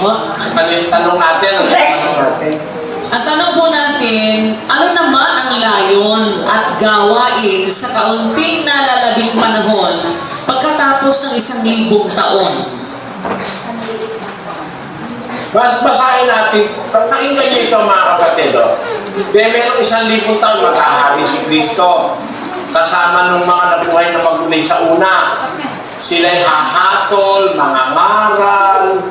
Ano yung tanong natin? Ang tanong po natin, ano naman ang layon at gawain sa kaunting nalalabing panahon pagkatapos ng 1,000 taon? Basahin natin. Pakinggan niyo ito mga kapatid. Merong 1,000 taon maghahari si Kristo. Kasama ng mga nabuhay na maguling sa una. Sila'y hahatol, mangangaral.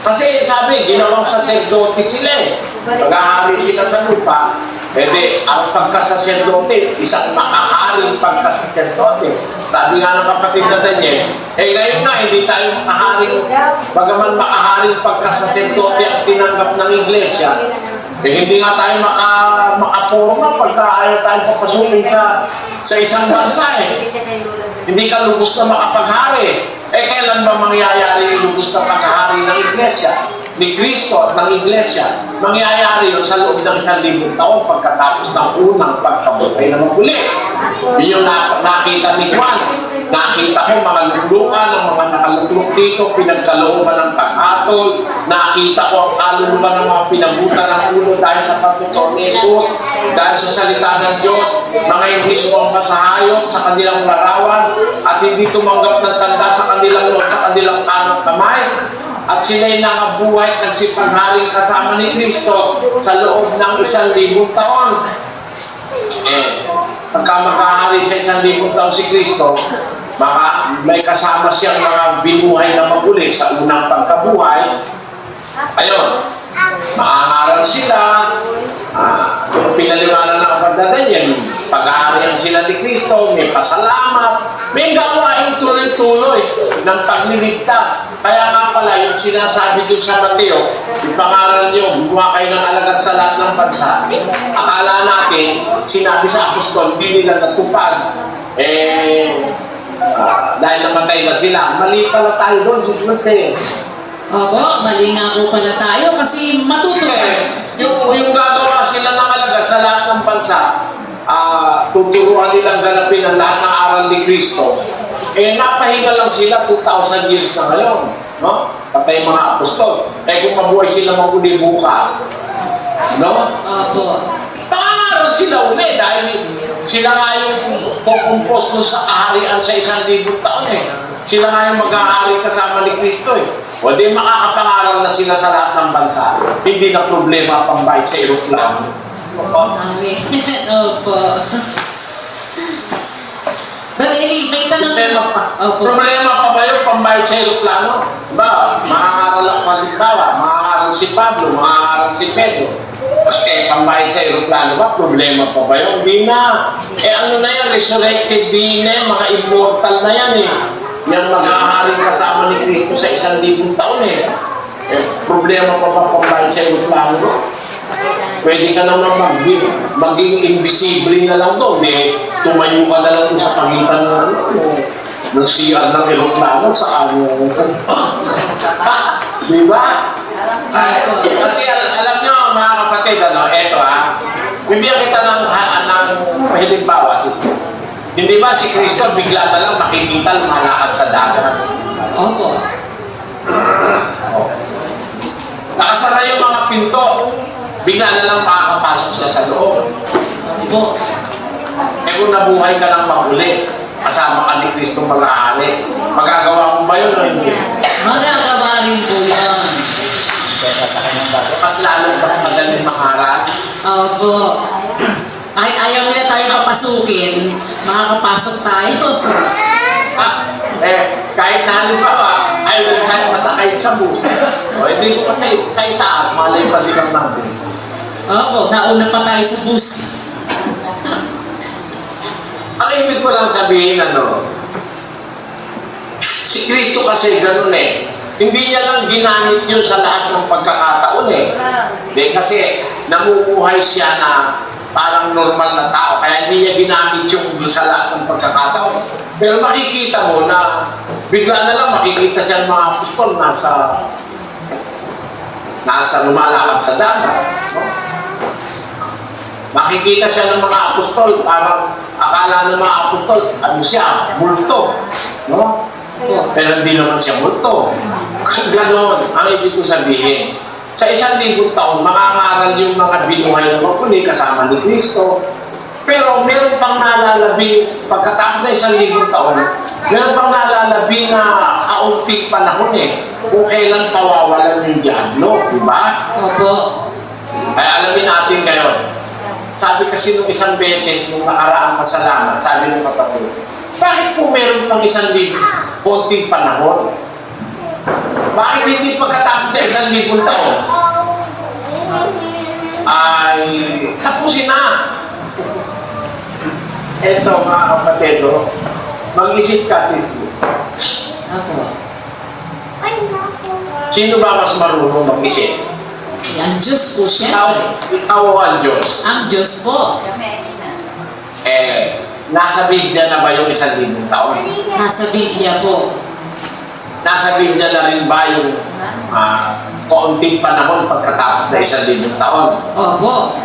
Kasi sabi, ginawang saserdote sila eh. Maghahari sila sa lupa. Pwede, ang pagkasaserdote, isang makaharing pagkasaserdote. Sabi nga ng kapatid na Daniel, ngayon na, hindi tayo makaharing, bagaman makaharing pagkasaserdote ang tinanggap ng iglesia, hindi nga tayo makapurma pagka ayaw tayo papasukin sa isang bansa eh. Hindi ka lubos na makapaghari. Kailan ba mangyayari yung lubos na paghahari ng iglesia? Ni Kristo at ng iglesia, mangyayari yun sa loob ng 1,000 taon pagkatapos ng unang pagkabuhay na maguli. Yun yung nakita ni Juan. Nakita ko mga lulukan, ang mga nakaluklok dito, pinagkalooban ng pag-atol. Nakita ko ang kaluluwa ng mga pinabutan ng ulo dahil sa pagtuturo ni Jesus, dahil sa salita ng Diyos, mga Ingleso ang masahayop sa kanilang larawan at hindi tumanggap ng tanda sa kanilang loob, sa kanilang kanang kamay. At sila'y nakabuhay at nagsipangharing kasama ni Kristo sa loob ng 1,000 taon. Pagka maghahari sa 1,000 taon si Kristo, may kasama siyang mga binuhay na maguli sa unang pagkabuhay. Ayun, maangaral sila, pinaliwanan ng pagdadalyan, pag-aarihan sila ni Kristo, may pasalamat, may gawain tuloy-tuloy ng pagliligtas. Kaya nga pala, yung sinasabi dun sa Mateo, yung pangaral nyo, gumawa kayo ng alagad sa lahat ng bansa. Akala natin, sinabi sa apostol, hindi nila natupad. Dahil namatay na sila. Mali pala tayo doon, si Jose. Opo, mali nga po pala tayo kasi matutupad. Yung gagawa sila ng alagad sa lahat ng bansa, tuturuan nilang ganapin ang lahat ng aral ni Kristo. Napahinga lang sila 2,000 years na ngayon. No? Patay mga apostol. Kung mabuhay sila maguli bukas. No? Opo. Pangaral sila uli dahil sila nga yung pupumpos nun sa kaharian sa 1,000 taon eh. Sila nga yung mag-ahari kasama ni Kristo eh. O di makakapangaral na sila sa lahat ng bansa. Hindi na problema pambayad sa aeroplano. Amen. Opo. But may tanong problema pa ba yung pambayad sa aeroplano? Diba? Makakaral ang halimbawa, makakaral si Pablo, makakaral si Pedro. Pambayad sa aeroplano ba? Problema pa ba yun? Hindi na. Ano na yan? Resurrected being na yan. Mga immortal na yan eh. Yan mag-aharing kasama ni Kristo sa 1,000 taon eh. Problema pa ba pambayad sa aeroplano? Pwede ka naman maging invisible na lang doon. Tumayo ka na lang doon sa pagitan ng CR ng aeroplano sa ano. Di ba? Kasi alam nyo mga kapatid, eto bibigyan kita ng halimbawa. Hindi ba si Kristo bigla na lang makikita lumalakad sa dagat? Opo. Nakasara yung mga pinto. Bigla na lang makakapasok siya sa loob. Opo. Kung nabuhay ka ng mahuli, kasama ka ni Kristo mag-aari, magagawa mo ba yun o hindi? Magagawa rin po yan. Mas lalo, mas magaling mangaral. Opo. Kahit ayaw nila tayo papasukin, makakapasok tayo. Kahit na halimbawa, ayaw tayo masakay sa bus. Hindi ko kay taas, malay pa din ang natin. Opo, nauna pa tayo sa bus. Ang ibig ko lang sabihin, si Kristo kasi ganun eh. Hindi niya lang ginamit yun sa lahat ng pagkakataon eh. Kasi namumuhay siya na parang normal na tao, kaya hindi niya ginamit yung sa lahat ng pagkakataon. Pero makikita mo na bigla na lang makikita siya ng mga apostol nasa lumalakad sa dagat. No? Makikita siya ng mga apostol, parang akala ng mga apostol, siya, multo. No? Pero hindi naman siya multo. Ganon, ang ibig ko sabihin. Sa 1,000 taon, mangangaral yung mga binuhay ng mapuli kasama ni Kristo. Pero meron pang nalalabi, pagkatapos na 1,000 taon, meron pang nalalabi na kaunting panahon kung kailan pawawalan yung diablo, di ba? Opo. Ay alamin natin ngayon. Sabi kasi nung isang beses, nung nakaraang pasalamat, sabi ng kapatid, bakit po meron pang 1,000 konting panahon? Bakit hindi pagkatapos na 1,000 taon? Ay, tapusin na. Eto mga kapatid, mag-isip ka sis. Opo. Sino ba mas marunong mag-isip? Ang Diyos po, Ikaw, syempre. ikaw o ang Diyos? Ang Diyos po. Nasa Biblia na ba yung 1,000 taon? Nasa Biblia po. Nasa Biblia na rin ba yung kaunting panahon pagkatapos na 1,000 taon? Opo.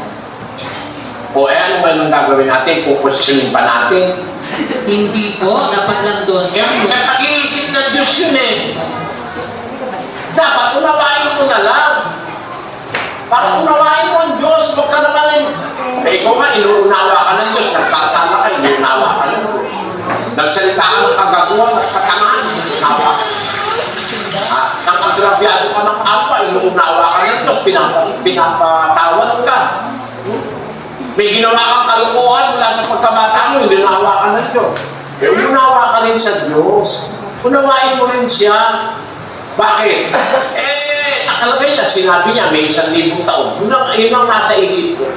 O ano ba yung gagawin natin? Kukwestiyonin pa natin? Hindi po. Dapat lang doon. Pag-iisip ng Diyos yun Dapat unawain mo na lang. Para unawain mo ang Diyos, huwag ka naman ikaw nga, inuunawa ka ng Diyos, nagkasama ka, inuunawa ka ng Diyos. Nagsalita ka ng kagaguhan, nagkatangan, inuunawa ka. Nang agrabyado ka ng apa, inuunawa ka ng Diyos, pinapatawad ka. May ginawa kang kalukuhan mula sa pagkabata mo, inuunawa ka ng Diyos. Unawa ka rin sa Diyos. Unawain mo rin siya. Bakit? Nakalagay na, sinabi niya, may 1,000 taon. Yun ang nasa isip ko.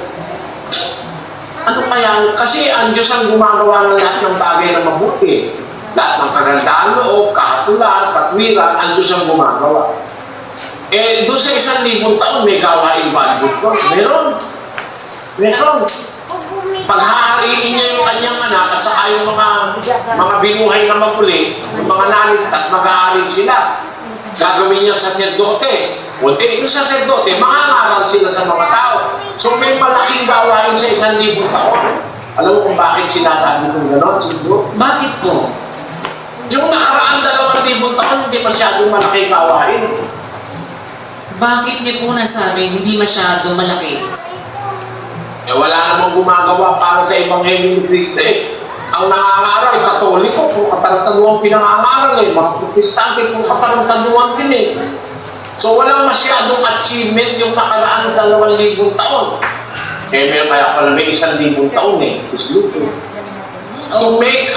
Ano kaya? Kasi ang Diyos ang gumagawa ng lahat ng bagay na mabuti. Lahat ng kagandaan loob, kahatulan, katwiran, ang Diyos ang gumagawa. Doon sa 1,000 taon, may gawain ba? Meron. Meron. Paghahariin niya yung kanyang anak at saka yung mga binuhay na maguli, yung mga nalit at mag-aaring sila. Gagawin niya saserdote. O di, yung saserdote, mangangaral sila sa mga tao. So may malaking gawain sa 1,000 taon. Alam mo kung bakit sinasabi kong gano'n, siguro? Bakit po? Yung nakaraan 2,000 taon, hindi masyadong malaking gawain. Bakit niyo po nasabi hindi masyado malaki? Wala namang gumagawa para sa Ebanghelyo ni Cristo Ang nangangaral, Katoliko, kung kataratanuang pinangangaral mga Protestante, kung kataratanuang din So walang masyadong achievement yung nakaraan 2,000 taon. Meron kaya pala may 1,000 taon Isluso. To make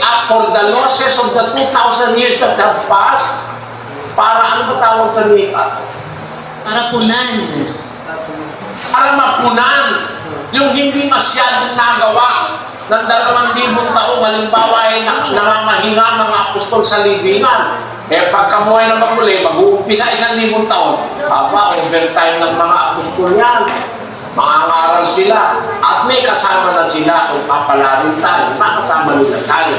up for the losses of the 2,000 years that have passed, para ano ba tawag sa make up? Para punan. Para mapunan yung hindi masyadong nagawa ng 2,000 taon. Halimbawa ay namamahinga mga apostol sa libingan. Pagkamuhay ng magmuli, mag-uumpisa 1,000 taon. Overtime ng mga apostol yan. Mangangaral sila. At may kasama na sila kung papalarin tayo. Makasama nila tayo.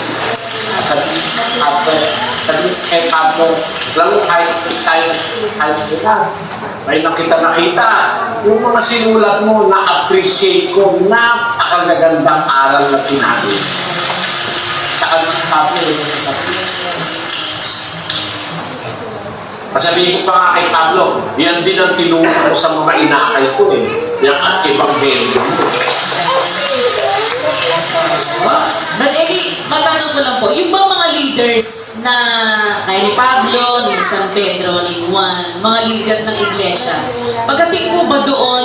Lalo kahit nila. May nakita. Yung mga sinulat mo, na-appreciate ko, napakagagandang aral na sinabi. Sabihin ko pa nga kay Pablo, yan din ang tinuro ko sa mga inakay ko Yan ang Ebanghelyo mo. But matanong ko lang po, yung bang mga leaders na kaya ni Pablo, ni San Pedro, ni Juan, mga leader ng iglesia, pagdating po ba doon,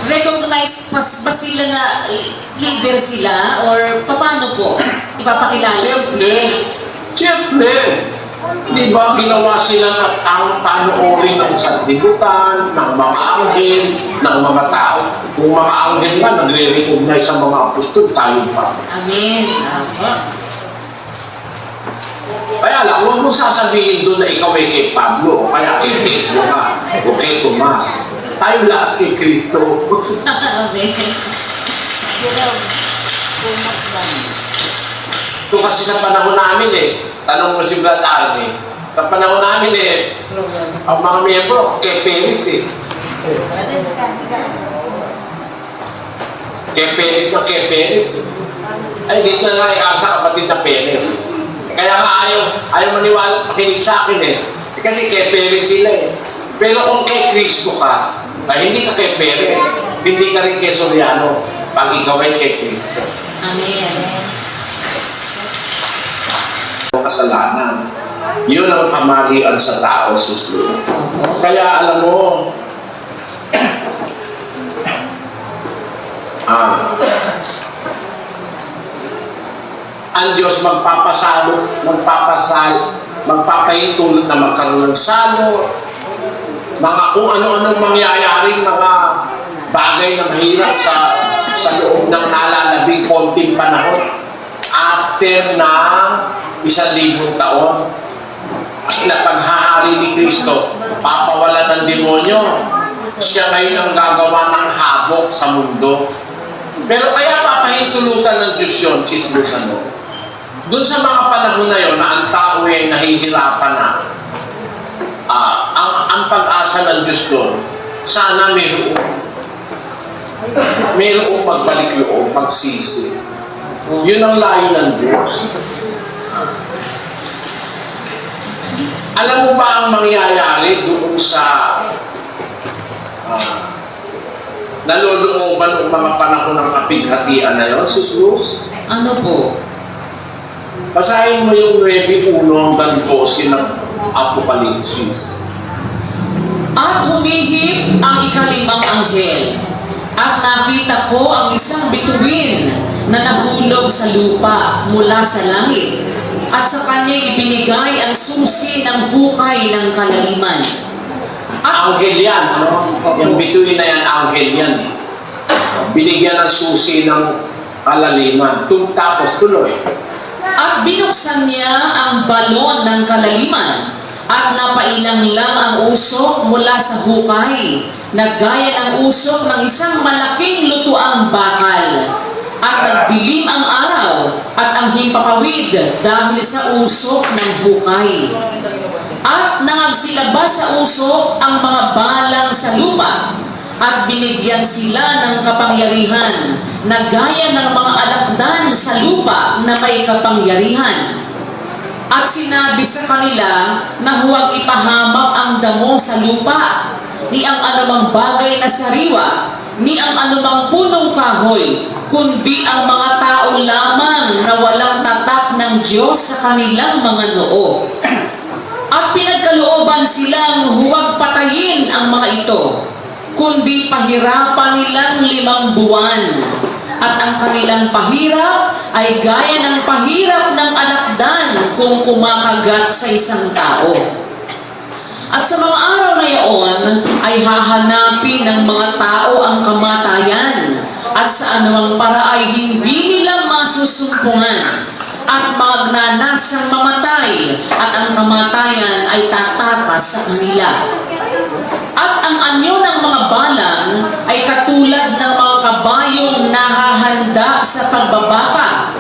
recognize ba sila na leader sila? Or paano po? Ipapakilala? Siyempre. Di ba ginawa sila ng ang panoorin ng sanlibutan, ng mga anghel, ng mga tao. Kung mga anghel ba, nagre-recognize sa mga apostol, tayo pa. Amen. Kaya lang, huwag mong sasabihin doon na ikaw ay kay Pablo, o kaya kay Pedro ka, o kay Tomas. Tayo lahat kay Kristo. Amen. Ito kasi sa panahon namin tanong mo si Brad Arnie, sa panahon namin ang mga miyembro, kay Peris Kay Peris Ay, dito na lang sa kapatid na Peris. Kaya nga ayaw maniwala, makinig sa akin eh. Kasi kay Pere sila eh. Pero kung kay Cristo ka, ay hindi ka kay Pere, hindi ka rin kay Soriano, pag ikaw ay kay Cristo. Amen. Kasalanan. Yun ang kamalian sa tao, Sis Lou. Kaya alam mo, ang Diyos magpapahintulot na magkaroon ng salo, mga kung ano-anong mangyayaring mga bagay na mahirap sa loob ng nalalabing konting panahon after na 1,000 taon. Na paghahari ni Kristo, papawalan ng demonyo, siya ngayon ang gagawa ng habok sa mundo. Pero kaya papahintulutan ng Diyos yun, Sis Luzano. Doon sa mga panahon na yun, na ang tao ay nahihirapan na, ang pag-asa ng Diyos doon, sana mayroong magbalik loob, magsisi. Yun ang layo ng Diyos. Alam mo ba ang mangyayari doon sa nalolooban ng mga panahon ng kapighatian na yun, Sis Luz? Ano po? Basahin mo yung 9:1 hanggang 12 ng Apokalipsis. At humihip ang ikalimang anghel, at nakita ko ang isang bituin na nahulog sa lupa mula sa langit, at sa kanya ibinigay ang susi ng hukay ng kalaliman. At Anghel yan, ano? Yung bituin na yan, anghel yan. Binigyan ng susi ng kalaliman. Tapos tuloy. At binuksan niya ang balon ng kalaliman, at napailang lang ang usok mula sa hukay, na gaya ng usok ng isang malaking lutuang bakal. At nagdilim ang araw at ang himpapawid dahil sa usok ng hukay. At nangagsilabas sa usok ang mga balang sa lupa, at binigyan sila ng kapangyarihan na gaya ng mga alakdan sa lupa na may kapangyarihan. At sinabi sa kanila na huwag ipahamak ang damo sa lupa, ni ang anumang bagay na sariwa, ni ang anumang punong kahoy, kundi ang mga tao lamang na walang tatak ng Diyos sa kanilang mga noo. At pinagkalooban silang huwag patayin ang mga ito, kundi pahirapan nilang 5 buwan. At ang kanilang pahirap ay gaya ng pahirap ng alakdan kung kumakagat sa isang tao. At sa mga araw na iyon ay hahanapin ng mga tao ang kamatayan, at sa anumang para ay hindi nila masusumpungan, at magnanasang mamatay, at ang kamatayan ay tatakas sa kanila. At ang anyo ng mga balang ay katulad ng mga kabayong nahahanda sa pagbabaka,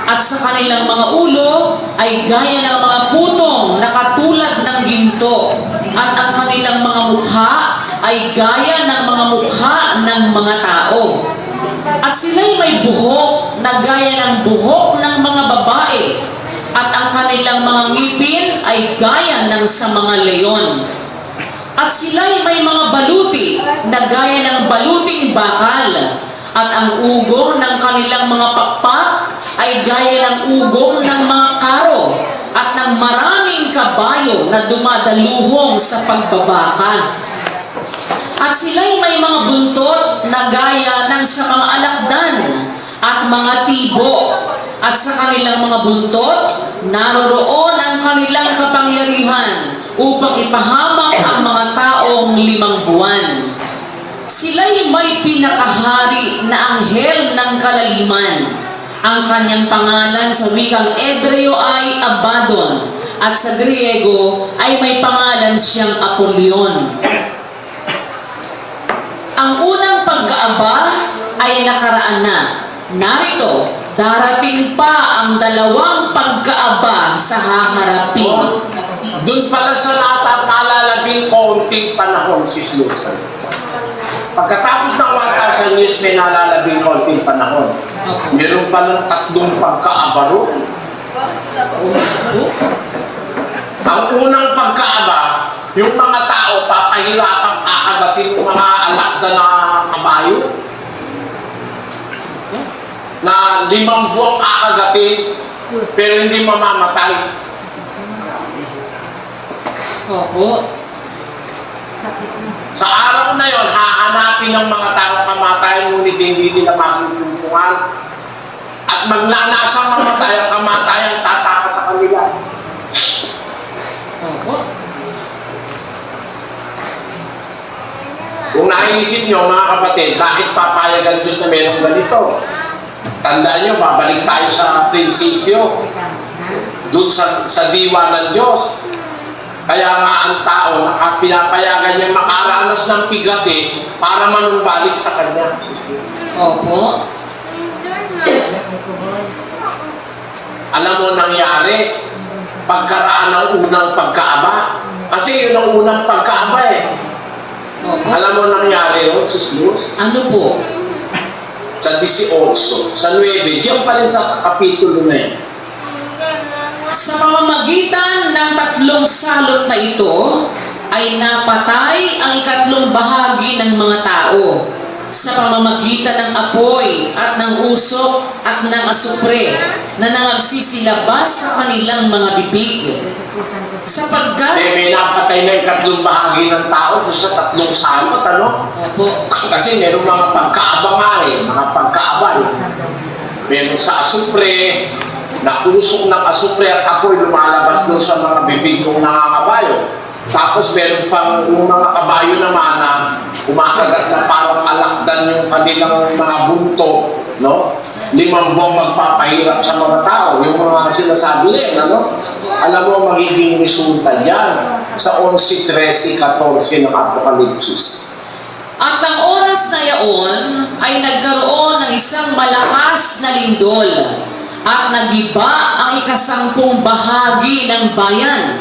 at sa kanilang mga ulo ay gaya ng mga putong na katulad ng ginto, at ang kanilang mga mukha ay gaya ng mga mukha ng mga tao. At sila'y may buhok na gaya ng buhok ng mga babae, at ang kanilang mga ngipin ay gaya ng sa mga leon. At sila'y may mga baluti na gaya ng baluting bakal, at ang ugong ng kanilang mga pakpak ay gaya ng ugong ng mga karo, at ng maraming kabayo na dumadaluhong sa pagbabaka. At sila'y may mga buntot na gaya ng sa mga alakdan at mga tibo, at sa kanilang mga buntot naroroon ang kanilang kapangyarihan upang ipahamak ang mga taong 5 buwan. Sila'y may pinakahari na anghel ng kalaliman. Ang kanyang pangalan sa wikang Ebreo ay Abaddon, at sa Griego ay may pangalan siyang Apollyon. Ang unang pagkaaba ay nakaraan na. Narito, darating pa ang 2 pagkaaba sa haharapin. Doon pala sa nalalabing konting panahon, Sis Luzan. Pagkatapos ng 1,000 years, may nalalabing konting panahon. Meron palang 3 pagkaaba roon. Ang unang pagkaaba, yung mga tao papahirapang kakagatin ng mga alakda na kabayo na 5 buwang kakagatin pero hindi mamamatay. Opo. Sa araw na yon, hahanapin ng mga tao kamatayan ngunit hindi nila masusuntungan at magnanasang mamatay ang kamatayan tataka sa kanila. Opo. Kung naisip nyo mga kapatid, bakit papayagan Diyos na meron ganito? Tandaan nyo, babalik tayo sa prinsipyo, doon sa diwa ng Diyos. Kaya nga ang tao, pinapayagan niya makaranas ng pigati para manumbalik sa Kanya. Opo. Alam mo nangyari, pagkaraan ng unang pagkaaba. Kasi yun ang unang pagkaaba eh. Opo. Alam mo nangyari yun, Sis? Ano po? Sa 18, sa 9, diyan pa rin sa kapitulo na yun. Sa pamamagitan ng 3 salot na ito, ay napatay ang 3 bahagi ng mga tao sa pamamagitan ng apoy at ng usok at ng asupre na nangagsisilabas sa kanilang mga bibig. Sapagkat, May napatay na 3 bahagi ng tao doon sa 3 salot, ano? opo, Kasi meron mga pagkaaba nga eh, mga pagkaaba eh. Meron sa asupre, na usok ng asupre at apoy lumalabas doon sa mga bibig ng nakakabayo. Tapos meron pang yung mga kabayo naman na umakagat na parang alakdan yung kanilang mga bunto, no? 5 buwang magpapahirap sa mga tao. Yung mga sinasabi nila, ano? Alam mo, magiging resulta dyan sa 11, 13, 14 ng Apokalipsis. at ang oras na yaon ay nagkaroon ng isang malakas na lindol at nagiba ang 10 bahagi ng bayan.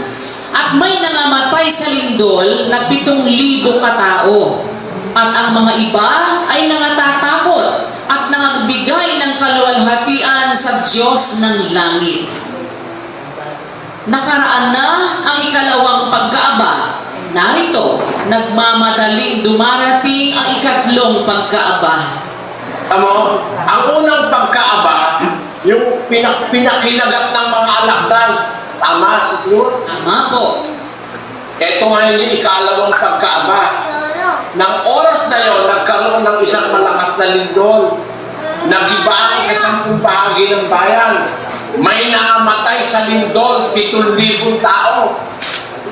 At may nangamatay sa lindol na 7,000 katao. At ang mga iba ay nangatatakot at nangagbigay ng kaluwalhatian sa Diyos ng langit. Nakaraan na ang 2 pagkaaba. Narito, nagmamadaling dumarating ang 3 pagkaaba. Tamo, ang unang pagkaaba, yung pinakinagat ng mga alakdan. Tama, Sis? Tama po. Ito ngayon yung 2 pagkaaba. Nang oras na yon, nagkaroon ng isang malakas na lindol. Nagiba ang 10 bahagi ng bayan. May nangamatay sa lindol, 7,000 tao.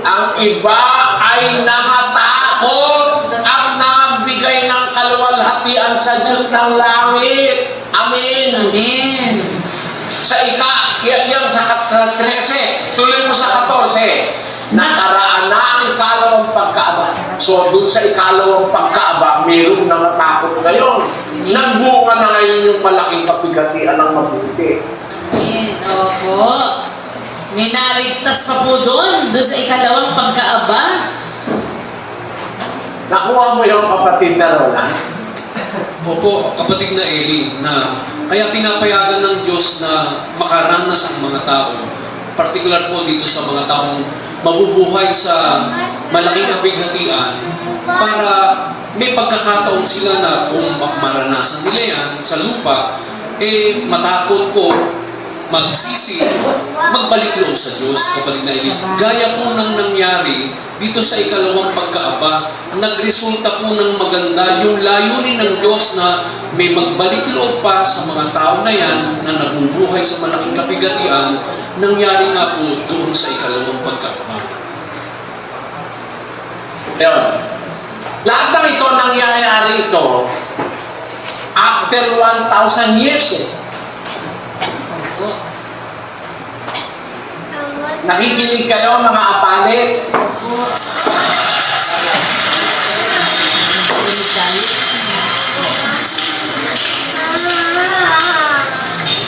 Ang iba ay nangatakot at nagbigay ng kaluwalhatian sa Diyos ng langit. Amen. Amen. Sa yan sa 13, tuloy mo sa 14. Nakaraan na ang 2 pagkaaba. So, dun sa 2 pagkaaba, mayroong nangatakot ngayon. Nagbunga na ngayon yung malaking kapigatian ng mabuti. Amen. Opo. May naligtas pa po doon sa 2 pagkaaba. Nakuha mo yung kapatid na Roland? Opo, kapatid na Eli, na kaya pinapayagan ng Diyos na makaranas ang mga tao, partikular po dito sa mga taong mabubuhay sa malaking kapighatian, para may pagkakataon sila na kung maranasan nila yan sa lupa, matakot po, magsisi, magbalik loob sa Diyos, kapatid na Eli. Gaya po nang nangyari dito sa 2 pagkaaba, nagresulta po ng maganda yung layunin ng Diyos na may magbalik loob pa sa mga tao na yan na nabubuhay sa malaking kapigatian, nangyari nga po doon sa 2 pagkaaba. Yun. Lahat ng ito nangyayari ito after 1,000 years eh. Opo. Nakikinig kayo mga apalit?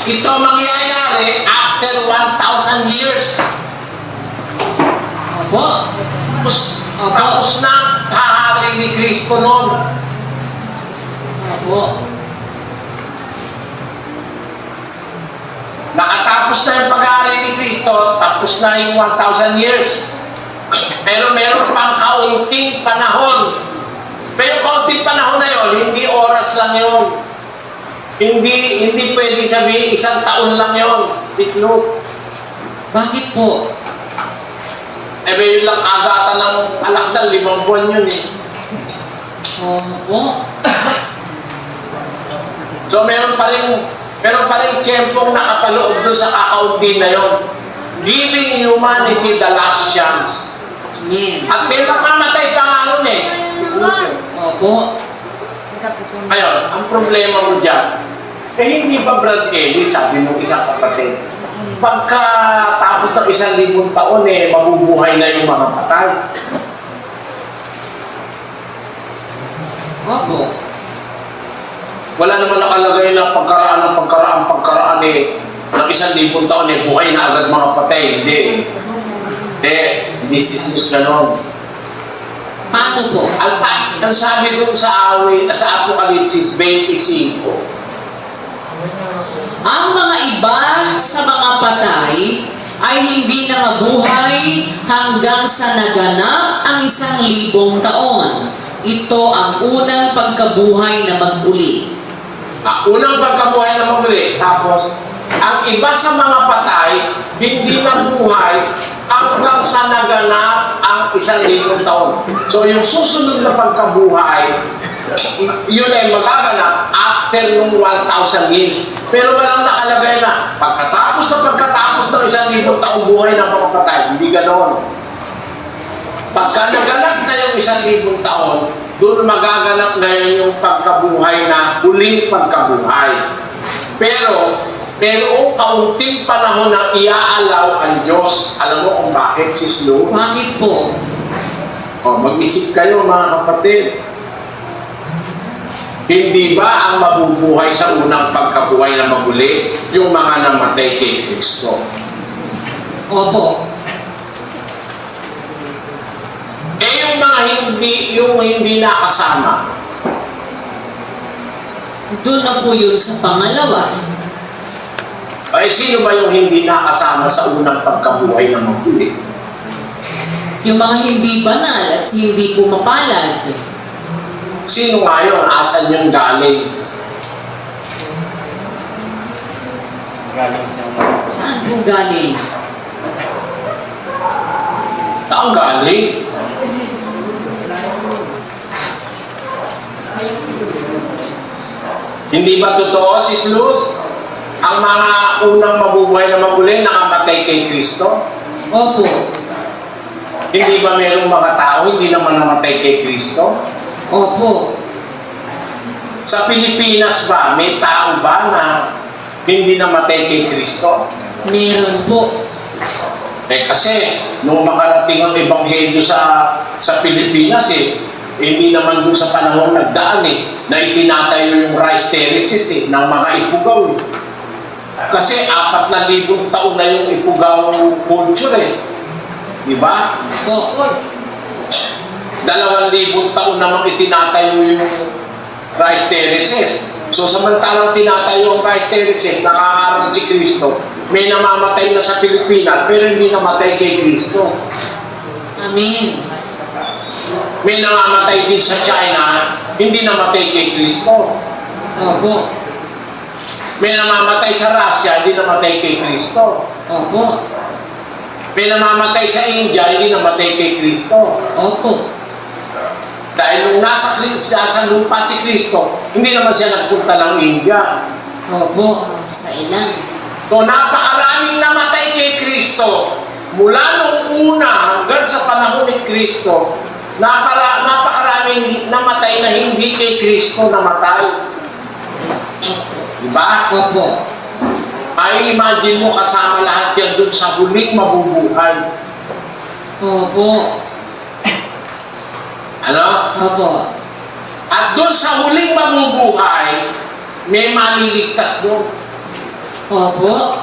Ito mangyayari after 1,000 years. Opo. Tapos na hahari ni Kristo noon. Opo. Nakatapos tapos na yung pag-aari ni Kristo, tapos na yung 1,000 years. Pero meron pang kaunting panahon. Pero kaunting panahon na yun, hindi oras lang yun. Hindi pwede sabihin isang taon lang yun. Siklus. Bakit po? May yun lang agatan ng alakdal, 5 buwan yun eh. Opo. So meron pa rin tiyempong nakapaloob doon sa kakaunti na yun. Giving humanity the last chance. Amen. At may mamamatay pa nga nun eh. Opo. Ngayon, ang problema mo dyan, hindi ba Brad Kelly, sabi ng isang kapatid, pagkatapos ng 1,000 taon mabubuhay na yung mga patay. Opo. Wala naman nakalagay na pagkaraan ng 1,000 taon buhay na agad mga patay. Hindi sisus ganon. Paano po? Ang sabi ko sa Apokalipsis 25, Ang mga iba sa mga patay ay hindi nangabuhay hanggang sa naganap ang 1,000 taon. Ito ang unang pagkabuhay na mag-uli. unang pagkabuhay na maguli. Tapos, ang iba sa mga patay, hindi nabuhay hanggang sa naganap ang 1,000 taon. So, yung susunod na pagkabuhay, yun ay magaganap after nung 1,000 years. Pero walang nakalagay na pagkatapos ng 1,000 taong buhay ng mga patay. Hindi ganoon. Pagka naganap na yung 1,000 taon, doon magaganap na yun yung pagkabuhay na huling pagkabuhay. Pero kaunting panahon na iaalaw ang Diyos. Alam mo kung bakit, Sis Lou? Bakit po? Mag-isip kayo mga kapatid. Hindi ba ang mabubuhay sa unang pagkabuhay na maguli yung mga namatay kay Kristo? Opo. Yung mga hindi nakasama, Doon na po yun sa pangalawa. sino ba yung hindi nakasama sa unang pagkabuhay na maguli? Yung mga hindi banal at hindi pumapalad. Sino nga yun? Asan yung galing? Saan po galing? Saan galing? Hindi ba totoo, Sis Luz? Ang mga unang mabubuhay na maguli nakamatay kay Kristo? Opo. Hindi ba mayroong mga tao hindi naman namatay kay Kristo? Opo. Sa Pilipinas ba, may tao ba na hindi namatay kay Kristo? Meron po. Kasi, nung makarating ang Ebanghelyo sa Pilipinas hindi naman doon sa panahon nagdaan na itinatayo yung rice terraces ng mga ipugaw Kasi 4,000 taon na yung ipugaw culture Di ba? Po. 2,000 taon namang itinatayo yung rice terraces. So samantalang tinatayo ang rice terraces, nakaharang si Kristo, may namamatay na sa Pilipinas pero hindi namatay kay Kristo. Amen. May namamatay din sa China, hindi namatay kay Kristo. Opo. May namamatay sa Russia, hindi namatay kay Kristo. Opo. May namamatay sa India, hindi namatay kay Kristo. Opo. Dahil nung nasa lupa si Kristo, hindi naman siya nagpunta ng India. Opo. Sa ilan? So napakaraming namatay kay Kristo. Mula nung una hanggang sa panahon ni Kristo, napakaraming namatay na hindi kay Kristo namatay. Diba? Opo. Ay, imagine mo kasama lahat yan dun sa huling mabubuhay. Opo. Ano? Opo. At dun sa huling mabubuhay, may maliligtas doon. Opo.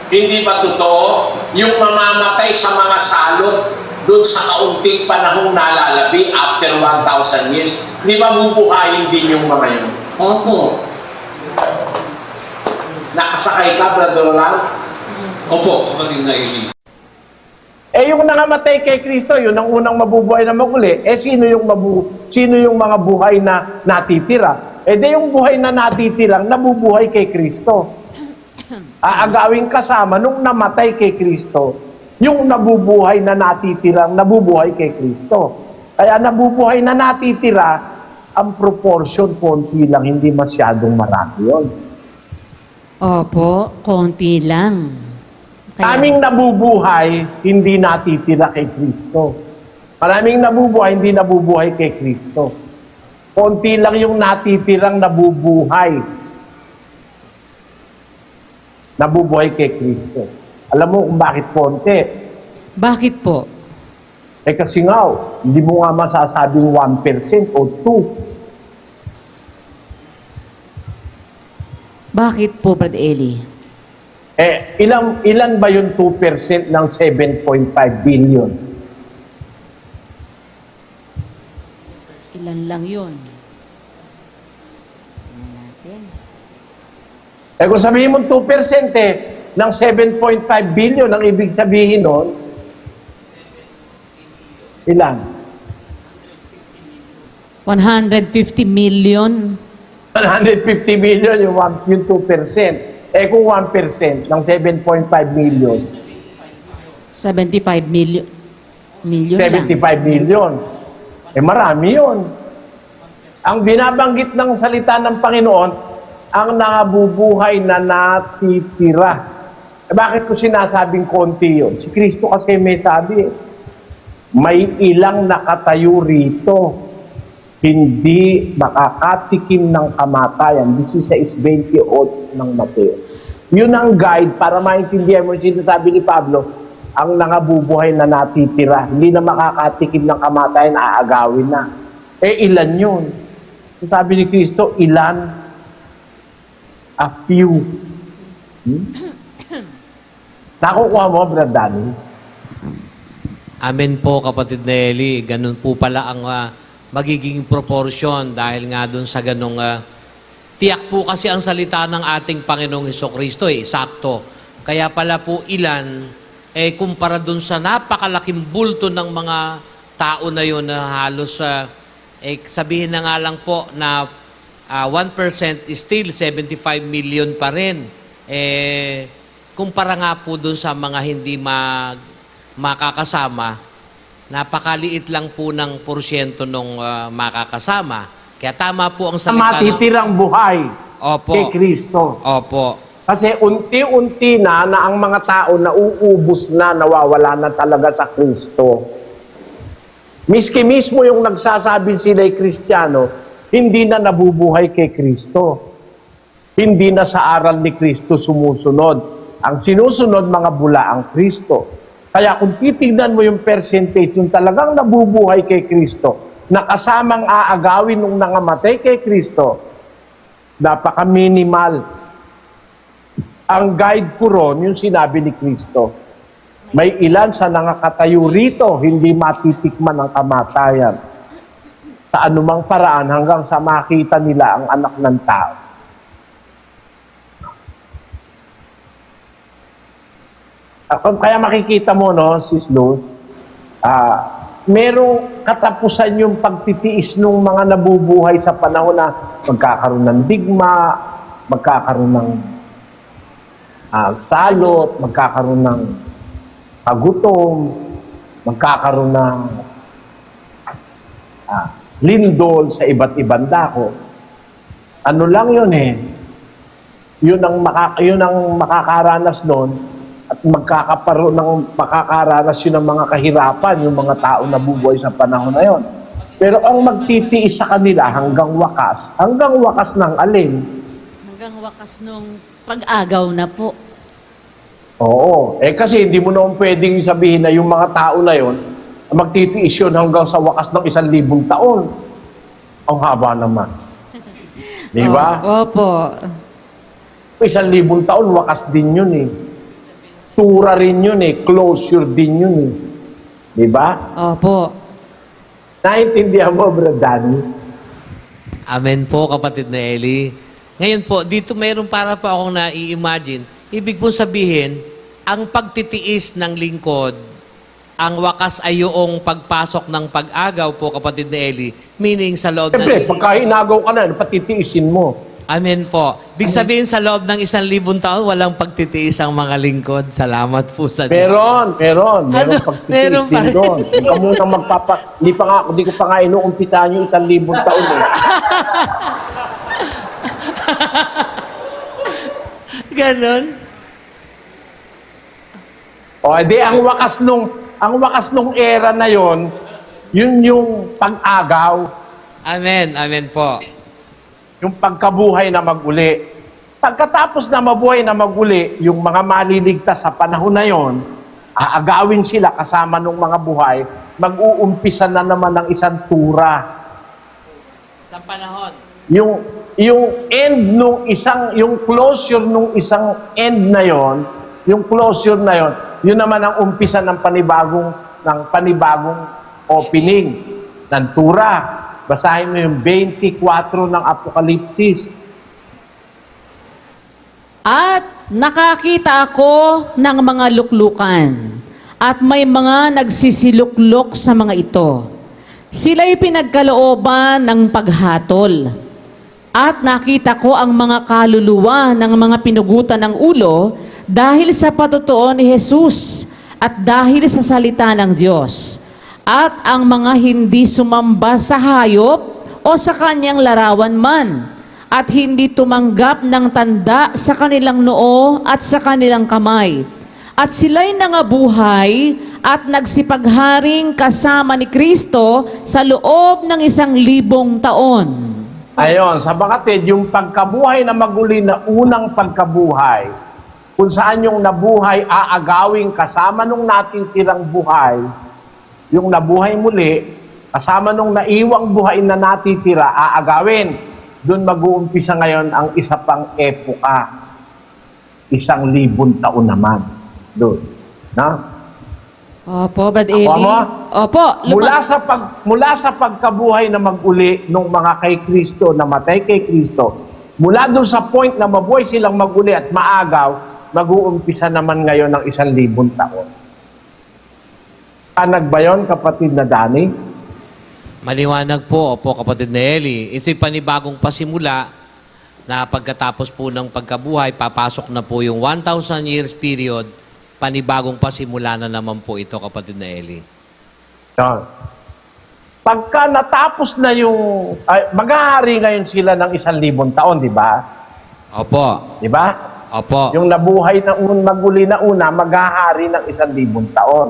Hindi ba totoo? Yung mamamatay sa mga salot doon sa kaunting panahong nalalabi after 1,000 years, di ba bubuhayin din yung mga yun? Opo. Nakasakay ka, Brother Roland? Opo, kapatid na Eli. Yung nangamatay kay Kristo, yun ang unang mabubuhay na maguli. Sino yung mga buhay na natitira? Di yung buhay na natitirang nabubuhay kay Kristo. Aagawing kasama nung namatay kay Kristo, yung nabubuhay na natitirang nabubuhay kay Kristo. Kaya nabubuhay na natitira, ang proportion konti lang, hindi masyadong marami yun. Opo, konti lang. Maraming nabubuhay, hindi natitira kay Kristo. Maraming nabubuhay, hindi nabubuhay kay Kristo. Konti lang yung natitirang nabubuhay. Nabubuhay kay Kristo. Alam mo kung bakit konti? Bakit po? Kasi nga, hindi mo nga masasabing 1% o 2%. Bakit po, Brad Eli? Ilan ba yung 2% ng 7.5 billion? Ilan lang yun? Tingnan natin. Kung sabihin mo 2% ng 7.5 billion, ang ibig sabihin nun, ilan? 150 million. 150 million yung 2%. Kung 1% ng 7.5 million, 75 million. Million lang. 75 million. Marami yun. Ang binabanggit ng salita ng Panginoon, ang nabubuhay na natitira. Bakit ko sinasabing konti yun? Si Kristo kasi may sabi, may ilang nakatayo rito, hindi makakatikim ng kamatayan. 16:28 ng Mateo. Yun ang guide para maintindihan mo yung sinasabi ni Pablo, ang nangabubuhay na natitira, hindi na makakatikim ng kamatayan, aagawin na. Ilan yun? Sabi ni Kristo, ilan? A few. Nakukuha mo, Brad Danny? Amen po, kapatid na Eli. Ganun po pala ang magiging proportion dahil nga dun sa ganung tiyak po kasi ang salita ng ating Panginoong Hesukristo sakto. Kaya pala po ilan, kumpara dun sa napakalaking bulto ng mga tao na yun na halos, sabihin na nga lang po na 1% is still 75 million pa rin. Kumpara nga po dun sa mga hindi makakasama, napakaliit lang po ng porsyento nung makakasama. Kaya tama po ang salita. Matitirang buhay Opo. kay Kristo. Opo. Kasi unti-unti na ang mga tao nauubos na, nawawala na talaga sa Kristo. Miski mismo yung nagsasabi sila'y Kristiyano, hindi na nabubuhay kay Kristo. Hindi na sa aral ni Kristo sumusunod. Ang sinusunod, mga bula ang Kristo. Kaya kung titignan mo yung percentage, yung talagang nabubuhay kay Kristo, na kasamang aagawin nung nangamatay kay Kristo, napaka-minimal. Ang guide ko ron, yung sinabi ni Kristo, may ilan sa nangakatayo rito, hindi matitikman ng kamatayan. Sa anumang paraan, hanggang sa makita nila ang anak ng tao. Kaya makikita mo, no, Sis Luz, merong katapusan yung pagtitiis ng mga nabubuhay sa panahon na magkakaroon ng digma, magkakaroon ng salot, magkakaroon ng pagutom, magkakaroon ng lindol sa iba't ibang dako. Ano lang yun yun ang makakaranas doon. At makakaranas yun ng mga kahirapan, yung mga tao na bubuhay sa panahon na yon. Pero ang magtitiis sa kanila hanggang wakas ng alin? Hanggang wakas nung pag-agaw na po. Oo. Kasi hindi mo naman pwedeng sabihin na yung mga tao na yon, magtitiis yun hanggang sa wakas ng 1,000 taon. Ang haba naman. Di ba? Opo. 1,000 taon, wakas din yun Tura rin yun closure din yun Di ba? Opo. Naintindihan mo, Brad Danny? Amen po, kapatid na Eli. Ngayon po, dito mayroon para po akong nai-imagine. Ibig po sabihin, ang pagtitiis ng lingkod, ang wakas ay yung pagpasok ng pag-agaw po, kapatid na Eli, meaning sa loob Siyempre, ng... pagka inagaw ka na, patitiisin mo. Amen po. Big sabihin sa loob ng 1,000 taon, walang pagtitiis ang mga lingkod. Salamat po sa Diyos. Meron Ano? pagtitiis Meron pa din rin. doon. Hindi ka muna hindi ko pa nga inuumpisahan yung 1,000 taon eh. Ganon. O, edi ang wakas nung era na yon, yun yung pag-agaw, Amen. Amen po. yung pagkabuhay na mag-uli. Pagkatapos na mabuhay na mag-uli, yung mga maliligtas sa panahon na yon, aagawin sila kasama ng mga buhay, mag-uumpisa na naman ng isang tura. Sa panahon. Yung end nung yung closure nung isang end na yon, yung closure na yon, yun naman ang umpisa ng panibagong opening ng tura. Basahin mo yung 24 ng Apokalipsis. At nakakita ako ng mga luklukan, at may mga nagsisiluklok sa mga ito. Sila'y pinagkalooban ng paghatol. At nakita ko ang mga kaluluwa ng mga pinugutan ng ulo dahil sa patutuo ni Jesus at dahil sa salita ng Diyos. At ang mga hindi sumamba sa hayop o sa kanyang larawan man, at hindi tumanggap ng tanda sa kanilang noo at sa kanilang kamay. At sila'y nangabuhay at nagsipagharing kasama ni Kristo sa loob ng 1,000 taon. Ayon, sa bakatid, yung pagkabuhay na maguli na unang pagkabuhay, kung saan yung nabuhay aagawing kasama nung natitirang buhay, yung nabuhay muli, kasama nung naiwang buhay na natitira, aagawin. Doon mag-uumpisa ngayon ang isa pang epoka. 1,000 taon naman. Doon. Na? Opo, Brad Eli. Ako mo? Opo. Mula sa pagkabuhay na mag-uli nung mga kay Kristo, namatay kay Kristo, mula doon sa point na mabuhay silang mag-uli at maagaw, mag-uumpisa naman ngayon ng 1,000 taon. Panag ba yun, kapatid na Danny? Maliwanag po, opo kapatid na Eli. Ito'y panibagong pasimula na pagkatapos po ng pagkabuhay, papasok na po yung 1,000 years period, panibagong pasimula na naman po ito kapatid na Eli. Yan. Pagka natapos na yung, maghahari ngayon sila ng 1,000 taon, di ba? Opo. Di ba? Opo. Yung nabuhay na maguli na una, maghahari ng 1,000 taon.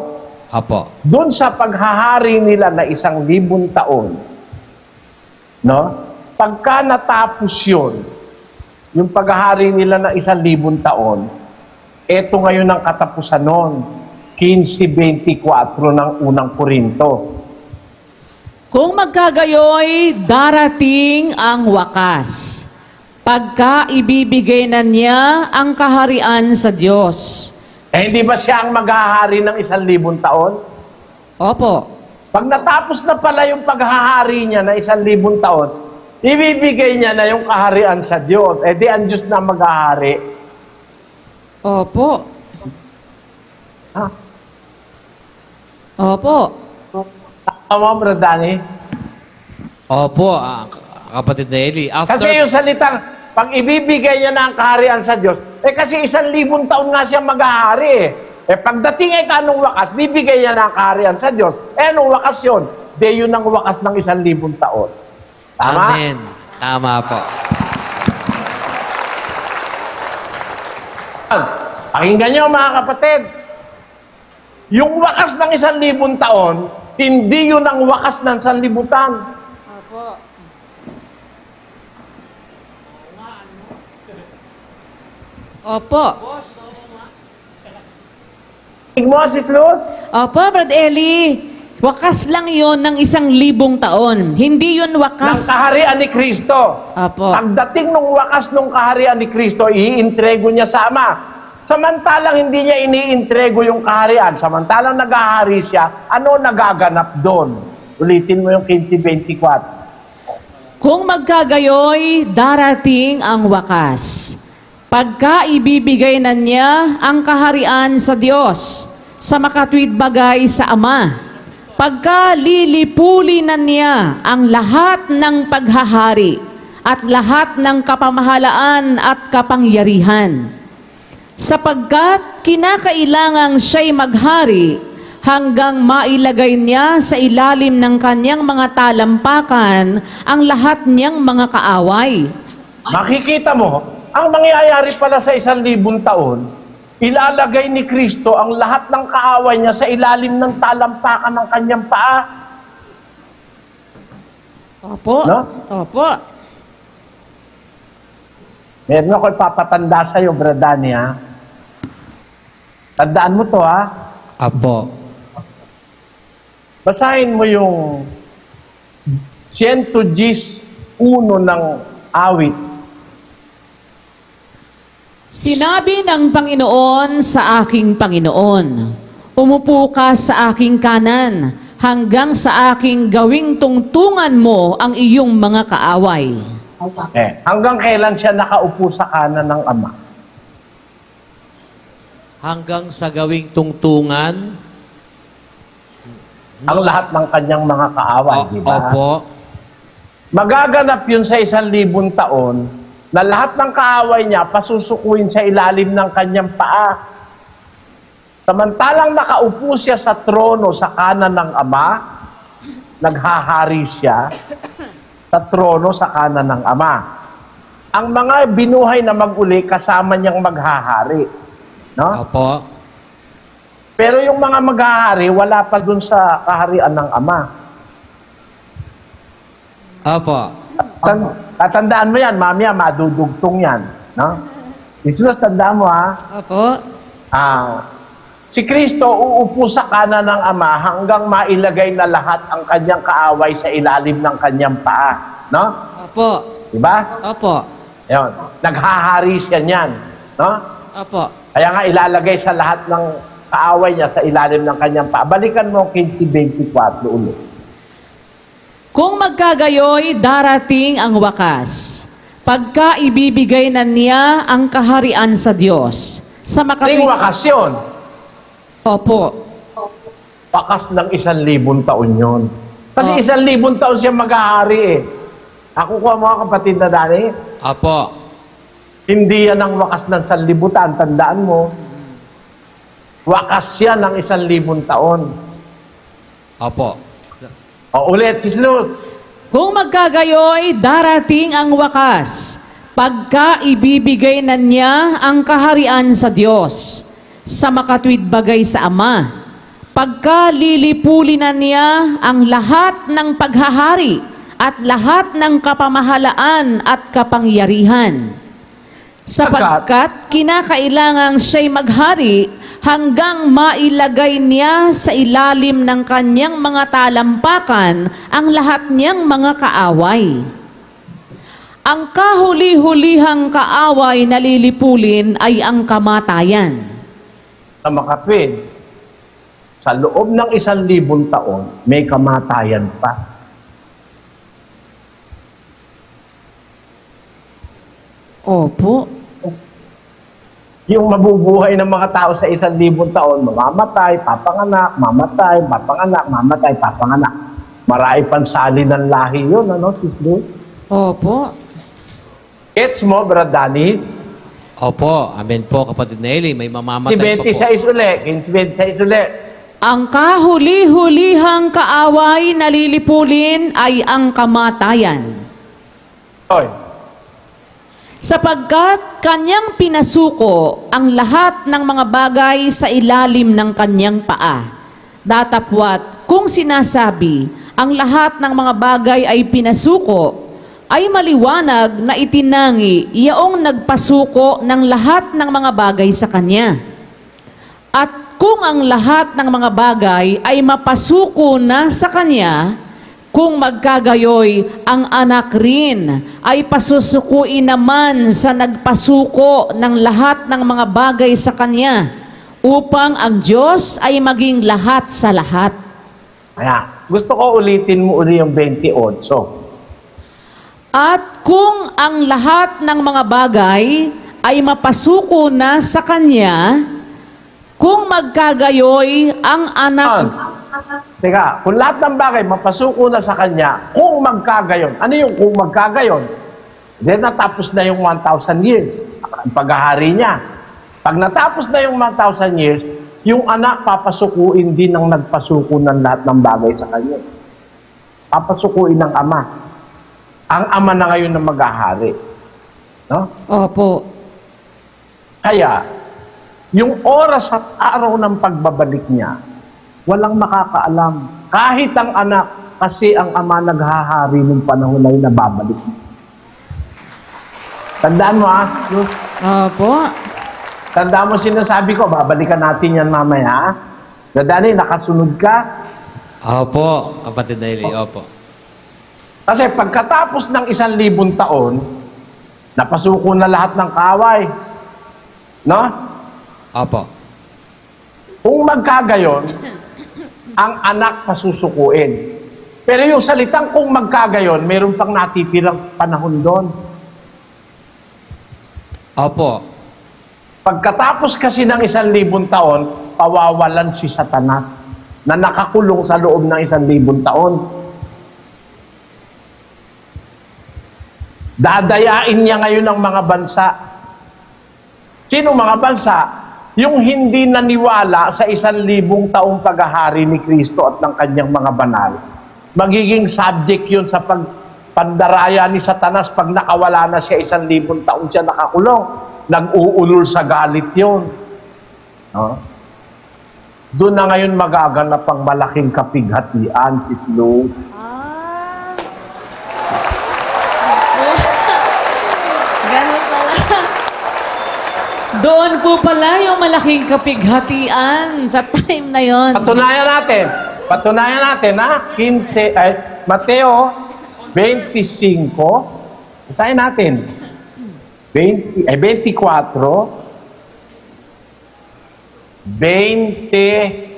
Opo. Doon sa paghahari nila na 1,000 taon, no? Pagka natapos yun, yung paghahari nila na 1,000 taon, eto ngayon ang katapusan nun, 15:24 ng unang Korinto. Kung magkagayoy, darating ang wakas. Pagka ibibigay na niya ang kaharian sa Diyos. Hindi ba siya ang maghahari ng 1,000 taon? Opo. Pag natapos na pala yung paghahari niya na 1,000 taon, ibibigay niya na yung kaharian sa Diyos. Di ang Diyos na maghahari. Opo. Ha? Opo. Tama, Brad Danny? Opo, kapatid na Eli. Kasi yung salitang, pag ibibigay niya na ang kaharian sa Diyos, kasi 1,000 taon nga siya maghahari pagdating anong wakas, bibigay niya na ang kaharian sa Diyos. Anong wakas yun? Yun ang wakas ng 1,000 taon. Tama? Amen. Tama po. Pakinggan niyo mga kapatid. Yung wakas ng 1,000 taon, hindi yun ang wakas ng sanlibutan. Opo. Tingin mo, Sis Luz? Opo, Brad Eli. Wakas lang yon ng 1,000 taon. Hindi yun Ng wakas. kaharian ni Kristo. Opo. Pagdating ng wakas ng kaharian ni Kristo, iintrego niya sa Ama. Samantalang hindi niya iniintrego yung kaharian, samantalang naghahari siya, ano nagaganap doon? Ulitin mo yung 15:24. Kung magkagayoy, darating ang wakas. Pagka ibibigay na niya ang kaharian sa Diyos, sa makatwid bagay sa Ama. Pagka lilipuli na niya ang lahat ng paghahari at lahat ng kapamahalaan at kapangyarihan. Sapagkat kinakailangang siya'y maghari hanggang mailagay niya sa ilalim ng kanyang mga talampakan ang lahat niyang mga kaaway. Makikita mo, ang mangyayari pala sa 1,000 taon, ilalagay ni Kristo ang lahat ng kaaway niya sa ilalim ng talampakan ng kanyang paa. Opo. No? Opo. Meron ako ipapatanda sa'yo, Bradani, ha? Tandaan mo to, ha? Apo. Basahin mo yung 110 ng awit. Sinabi ng Panginoon sa aking Panginoon, umupo ka sa aking kanan, hanggang sa aking gawing tungtungan mo ang iyong mga kaaway. Hanggang kailan siya nakaupo sa kanan ng Ama? Hanggang sa gawing tungtungan. Ang lahat ng kanyang mga kaaway, di ba? Opo. Magaganap yun sa 1,000 taon na lahat ng kaaway niya pasusukuin sa ilalim ng kanyang paa. Samantalang nakaupo siya sa trono sa kanan ng Ama, naghahari siya sa trono sa kanan ng Ama. Ang mga binuhay na mag-uli, kasama niyang maghahari. No? Opo. Pero yung mga maghahari, wala pa dun sa kaharian ng Ama. Opo. Tatandaan mo yan, mamaya madudugtong yan. No? Jesus, tandaan mo, ha? Opo. Si Kristo uupo sa kanan ng Ama hanggang mailagay na lahat ang kanyang kaaway sa ilalim ng kanyang paa. No? Opo. Diba? Opo. Yun. Naghahari siya niyan. No? Opo. Kaya nga ilalagay sa lahat ng kaaway niya sa ilalim ng kanyang paa. Balikan mo 15:24 ulit. Kung magkagayoy, darating ang wakas. Pagka ibibigay na niya ang kaharian sa Diyos. Sa Ting makatwid... wakas yun. Opo. Wakas ng 1,000 taon yun. Kasi Oh. 1,000 taon siya maghahari eh. Ako ko mga kapatid na Dani, Opo. hindi yan ang wakas ng 1,000, tandaan mo. Wakas siya ng 1,000 taon. Opo. O ulit, Sislus. Kung magkagayoy, darating ang wakas. Pagka ibibigay na niya ang kaharian sa Diyos, sa makatwid bagay sa Ama. Pagka lilipuli na niya ang lahat ng paghahari at lahat ng kapamahalaan at kapangyarihan. Sapagkat kinakailangang siya'y maghari hanggang mailagay niya sa ilalim ng kanyang mga talampakan ang lahat niyang mga kaaway. Ang kahuli-hulihang kaaway na lilipulin ay ang kamatayan. Sa makatwid, sa loob ng 1,000 taon, may kamatayan pa. Opo. Yung mabubuhay ng mga tao sa 1,000 taon, mamamatay, papanganak, mamatay, papanganak, mamatay, papanganak. Marami pansali ng lahi yun, ano, Sislus? Opo. Gets mo, Brad Danny? Opo. Amen po, kapatid Nelly. May Si mamamatay pa po. 26 ulit, 26 ulit. Ang kahuli-hulihang kaaway na lilipulin ay ang kamatayan. Oy, Sapagkat kanyang pinasuko ang lahat ng mga bagay sa ilalim ng kanyang paa. Datapwat, kung sinasabi, ang lahat ng mga bagay ay pinasuko, ay maliwanag na itinangi iyaong nagpasuko ng lahat ng mga bagay sa kanya. At kung ang lahat ng mga bagay ay mapasuko na sa kanya, kung magkagayoy, ang anak rin ay pasusukuin naman sa nagpasuko ng lahat ng mga bagay sa kanya, upang ang Diyos ay maging lahat sa lahat. kaya, gusto ko ulitin mo uli yung 28. At kung ang lahat ng mga bagay ay mapasuko na sa Kanya, kung magkagayoy ang anak... Teka, kung lahat ng bagay mapasuko na sa Kanya, kung magkagayon. Ano yung kung magkagayon? Then natapos na yung 1,000 years. Ang paghahari niya. Pag natapos na yung 1,000 years, yung anak papasukuin din ng nagpasuko ng lahat ng bagay sa Kanya. Papasukuin ng ama. Ang ama na ngayon na maghahari. No? Opo. Kaya, yung oras at araw ng pagbabalik niya, walang makakaalam. Kahit ang anak, kasi ang ama naghahari ng panahon na yun na babalik. Tandaan mo, Sus. Opo. Tandaan mo sinasabi ko, babalikan natin yan mamaya. Dadani, nakasunod ka. Opo, kapatid na Eli, opo. Kasi pagkatapos ng 1,000 taon, napasuko na lahat ng kaaway. No? Opo. Kung magkagayon, ang anak pasusukuin. Pero yung salitang kung magkagayon, meron pang natitirang panahon doon. Opo. Pagkatapos kasi ng 1,000 taon, pawawalan si Satanas na nakakulong sa loob ng 1,000 taon. Dadayain niya ngayon ang mga bansa. Sino mga bansa? Yung hindi naniwala sa 1,000 taong paghahari ni Kristo at ng kanyang mga banal. Magiging subject yun sa pandaraya ni Satanas pag nakawala na siya 1,000 taon siya nakakulong. Nag-uulol sa galit yun. No? Doon na ngayon magaganap ang malaking kapighatian, Sis Lou. Ganun pala. Doon po pala yung malaking kapighatian sa time na yon. Patunayan natin, ha? 15, Mateo 25, isahin natin. 24, 21.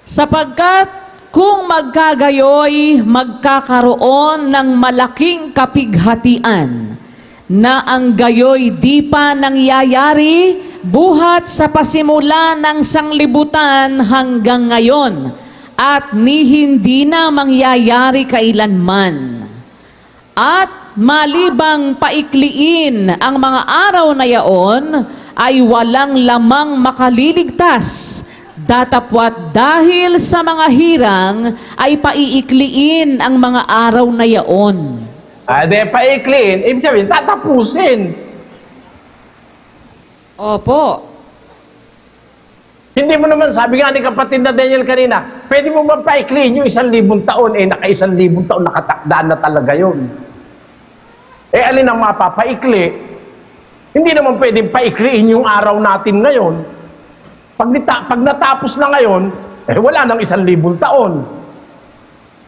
Sapagkat kung magkagayoy, magkakaroon ng malaking kapighatian na ang gayoy di pa nangyayari buhat sa pasimula ng sanglibutan hanggang ngayon at ni hindi na mangyayari kailanman. At malibang paikliin ang mga araw na yaon, ay walang lamang makaliligtas. Datapwat dahil sa mga hirang, ay paiikliin ang mga araw na yaon. Paikliin, ibig sabihin, tatapusin. Opo. Hindi mo naman, sabi nga ni kapatid na Daniel kanina, pwede mo ba paikliin yung 1,000 taon? Naka 1,000 taon, nakatakdaan na talaga yun. Alin ang mapapaikli? Hindi naman pwedeng paikliin yung araw natin ngayon. Pag natapos na ngayon, wala nang 1,000 taon.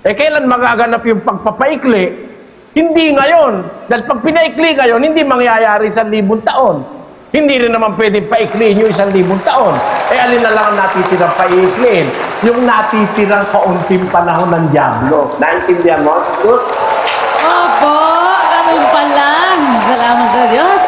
Kailan magaganap yung pagpapaikli? Hindi ngayon. Dahil pag pinaikli ngayon, hindi mangyayari 1,000 taon. Hindi rin naman pwedeng paikliin yung 1,000 taon. Alin na lang ang natitirang paikliin? Yung natitirang kaunting panahon ng Diablo. Naintindihan mo? Good? Opo, ganun pala. Salamat sa Diyos.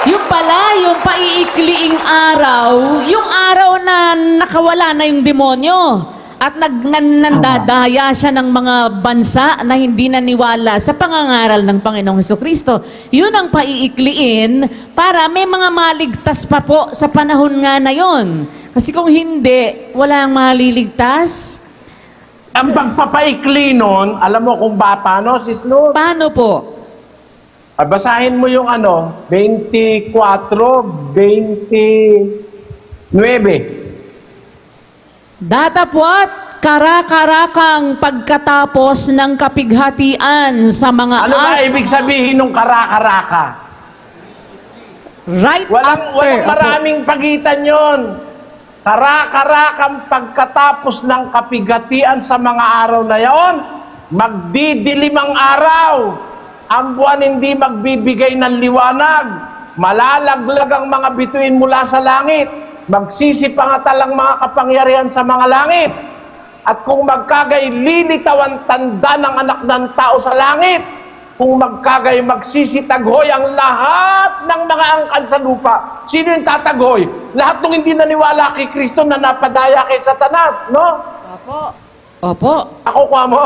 Yung pala, yung paiikliing araw, yung araw na nakawala na yung demonyo at nandadaya siya ng mga bansa na hindi naniwala sa pangangaral ng Panginoong Hesukristo. Yun ang paiikliin para may mga maligtas pa po sa panahon nga na yon. Kasi kung hindi, walang maliligtas. Ang pagpapaikli nun, alam mo kung paano, Sis Lou? Paano po? Basahin mo yung 24, 29. Datapwat, karakarakang pagkatapos ng kapighatian sa mga Ano ba ibig sabihin ng karakaraka? right Walang after. maraming pagitan yon. Karakarakang pagkatapos ng kapighatian sa mga araw na yon, magdidilim ang araw. Ang buwan hindi magbibigay ng liwanag. Malalaglag ang mga bituin mula sa langit. Magsisipangatalang mga kapangyarihan sa mga langit. At kung magkagay lilitaw ang tanda ng anak ng tao sa langit, kung magkagay magsisitaghoy ang lahat ng mga angkan sa lupa. Sino yung tataghoy? Lahat ng hindi naniwala kay Kristo na napadaya kay Satanas, no? Opo. Opo. Ako kwa mo?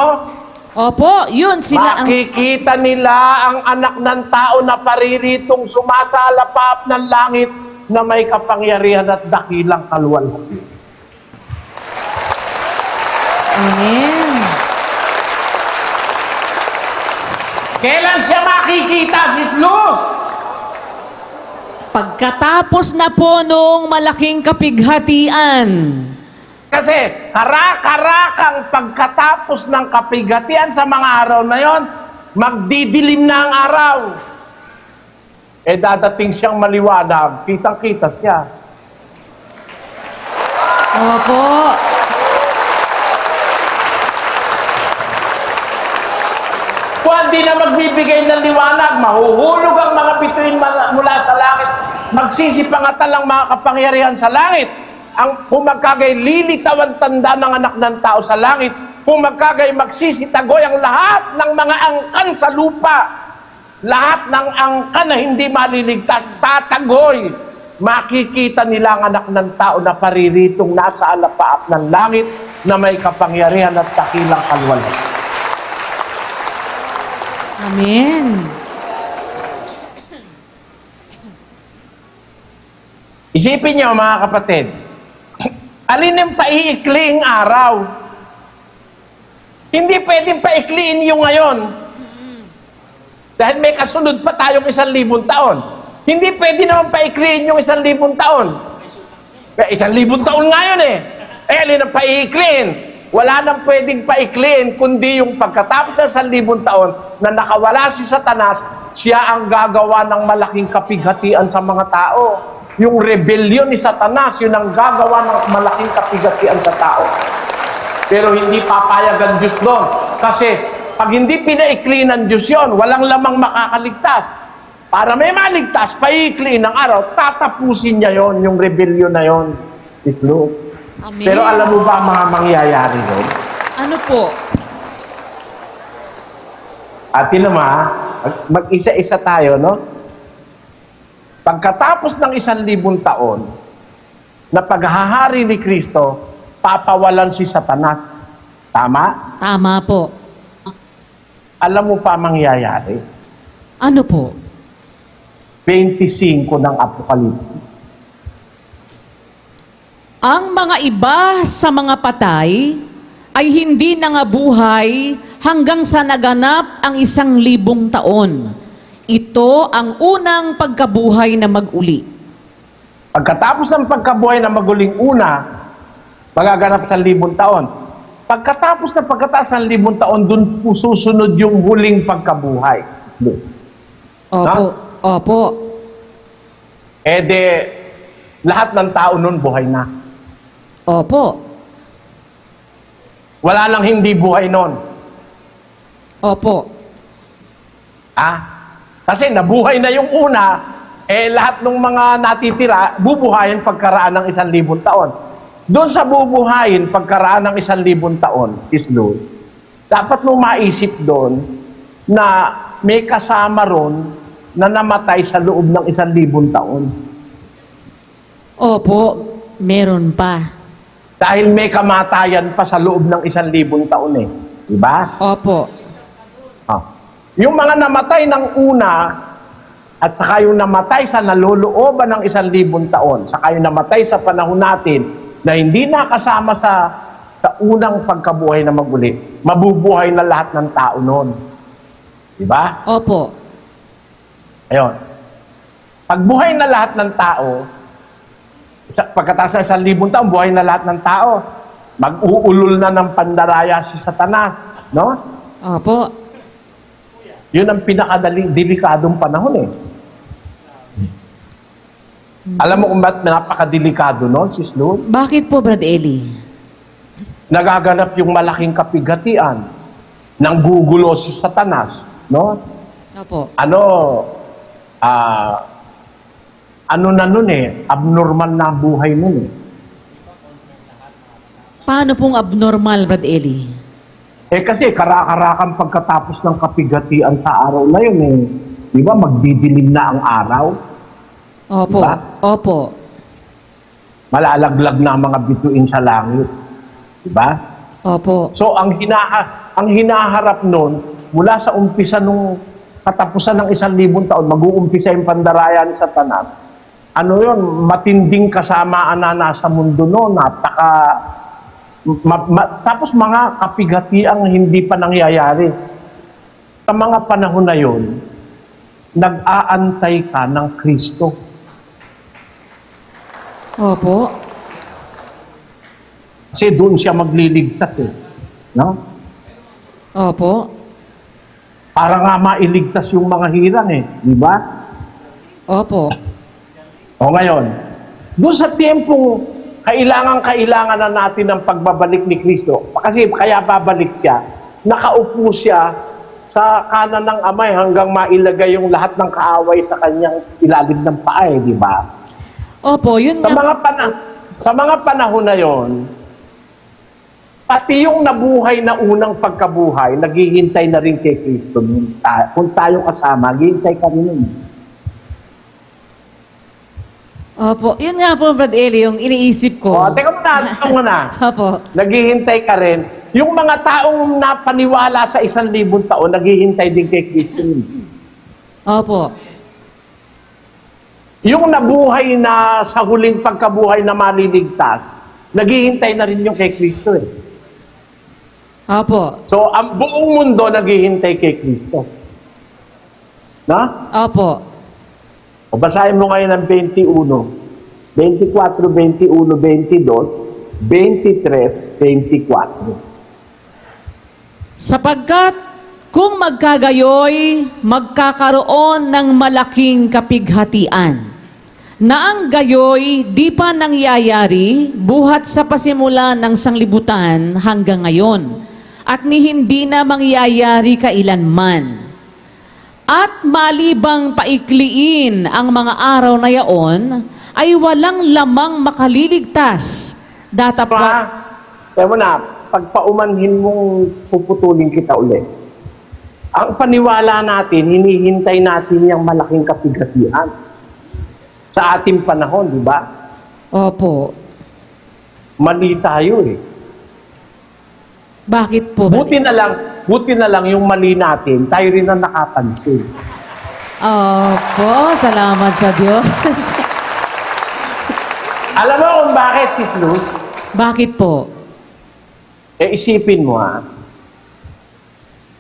Opo, yun sila ang... Makikita nila ang anak ng tao na pariritong sumasalapap ng langit na may kapangyarihan at dakilang kaluwalhati. Amen. Kailan siya makikita, Sis Luz? Pagkatapos na po nung malaking kapighatian, Kasi karak-karakang pagkatapos ng kapighatian sa mga araw na yon, magdidilim na ang araw. Dadating siyang maliwanag, kitang-kita siya. opo, Kung di na magbibigay ng liwanag, mahuhulog ang mga bituin mula sa langit. Magsisipangatal ang mga kapangyarihan sa langit. Kung magkagay lilitaw ang tanda ng anak ng tao sa langit, kung magkagay magsisitagoy ang lahat ng mga angkan sa lupa, lahat ng angkan na hindi maliligtas, tatagoy. Makikita nila ang anak ng tao na pariritong nasa alapaap ng langit na may kapangyarihan at dakilang kaluwalhati. amen. Isipin niyo mga kapatid, alin ang paiikliing araw? Hindi pwedeng paikliin yung ngayon. Dahil may kasunod pa tayong 1,000 taon. Hindi pwede naman paikliin yung 1,000 taon. Kaya 1,000 taon nga yun eh. Alin ang paiikliin? Wala nang pwedeng paikliin kundi yung pagkatapos ng 1,000 taon na nakawala si Satanas, siya ang gagawa ng malaking kapighatian sa mga tao. Yung rebellion ni Satanas, yun ang gagawa ng malaking kapighatian sa tao. Pero hindi papayag ang Diyos doon. Kasi pag hindi pinaikli ng Diyos yun, walang lamang makakaligtas. Para may maligtas, paikli ng araw, tatapusin niya yon, yung rebellion na yon. Islo. Amen. Pero alam mo ba ang mga mangyayari doon? Ano po? Atin naman, mag-isa-isa tayo, no? Pagkatapos ng 1,000 taon na paghahari ni Kristo, papawalan si Satanas. Tama? Tama po. Alam mo pa mangyayari? Ano po? 25 ng Apokalipsis. Ang mga iba sa mga patay ay hindi nangabuhay hanggang sa naganap ang 1,000 taon. Ito ang unang pagkabuhay na mag-uli. Pagkatapos ng pagkabuhay na maguling una, magaganap sa 1,000 taon. Pagkatapos ng 1,000 taon, dun po susunod yung huling pagkabuhay. Opo. Opo. Lahat ng tao nun buhay na. Opo. Wala lang hindi buhay nun. Opo. Kasi nabuhay na yung una, lahat ng mga natitira, bubuhayin pagkaraan ng 1,000 taon. Doon sa bubuhayin pagkaraan ng 1,000 taon, Islo, dapat mo maisip doon na may kasama ron na namatay sa loob ng 1,000 taon. Opo. Meron pa. Dahil may kamatayan pa sa loob ng 1,000 taon eh. Diba? Opo. Yung mga namatay ng una at saka yung namatay sa nalolooban ng 1,000 taon, saka yung namatay sa panahon natin na hindi nakasama sa unang pagkabuhay na maguli, mabubuhay na lahat ng tao noon. Diba? Opo. Ayun. Pagbuhay na lahat ng tao, pagkatapos ng 1,000 taon, buhay na lahat ng tao, mag-uulol na ng pandaraya si Satanas. No? Opo. Yun ang pinakadelikadong panahon eh. Alam mo kung ba't napakadelikado noon, Sis Lou? Bakit po, Brad Eli? Nagaganap yung malaking kapighatian ng gugulo si Satanas. No? Opo. Ano na nun eh, abnormal na buhay nun eh. Paano pong abnormal, Brad Eli? Kasi karakarakan pagkatapos ng kapigatian sa araw na yun Di ba, magdidilim na ang araw. Opo. Diba? Opo. Malalaglag na ang mga bituin sa langit. Di ba? Opo. So, ang hinaharap nun, mula sa umpisa nung katapusan ng 1,000 taon, mag-uumpisa yung pandaraya ni Satanas. Ano yun? Matinding kasamaan na nasa mundo noon. Tapos mga kapigatiang hindi pa nangyayari. Sa mga panahon na yun, nag-aantay ka ng Kristo. Opo. Kasi doon siya magliligtas No? Opo. Para nga mailigtas yung mga hirang Di ba? Opo. O ngayon, doon sa tiyempong kailangan na natin ng pagbabalik ni Kristo, kasi kaya babalik siya, nakaupo siya sa kanan ng Amay hanggang mailagay yung lahat ng kaaway sa kanyang ilalim ng paa, di ba? Opo, yun Sa nga. sa mga panahon na yon, pati yung nabuhay na unang pagkabuhay, naghihintay na rin kay Kristo. Kung tayo kasama, naghihintay ka rin. Opo, yun nga po, Brad Eli, yung iniisip ko. Teka muna. Opo. Naghihintay ka rin. Yung mga taong napaniwala sa 1,000 taon, naghihintay din kay Kristo. Opo. Yung nabuhay na sa huling pagkabuhay na maliligtas, naghihintay na rin yung kay Kristo Opo. So, ang buong mundo naghihintay kay Kristo. Na? Opo. O basahin mo ngayon ng 21, 24, 21, 22, 23, 24. Sapagkat kung magkagayoy, magkakaroon ng malaking kapighatian, na ang gayoy di pa nangyayari buhat sa pasimula ng sanglibutan hanggang ngayon, at ni hindi na mangyayari kailanman. At malibang paikliin ang mga araw na yaon, ay walang lamang makaliligtas. Datapwat. Kaya mo na, pagpaumanhin mong puputulin kita ulit. Ang paniwala natin, hinihintay natin yung malaking kapigatian sa ating panahon, di ba? Opo. Mali tayo Bakit po? Buti na lang yung mali natin, tayo rin ang nakapansin. Opo, salamat sa Diyos. Alam mo kung bakit, Sis Luz? Bakit po? Isipin mo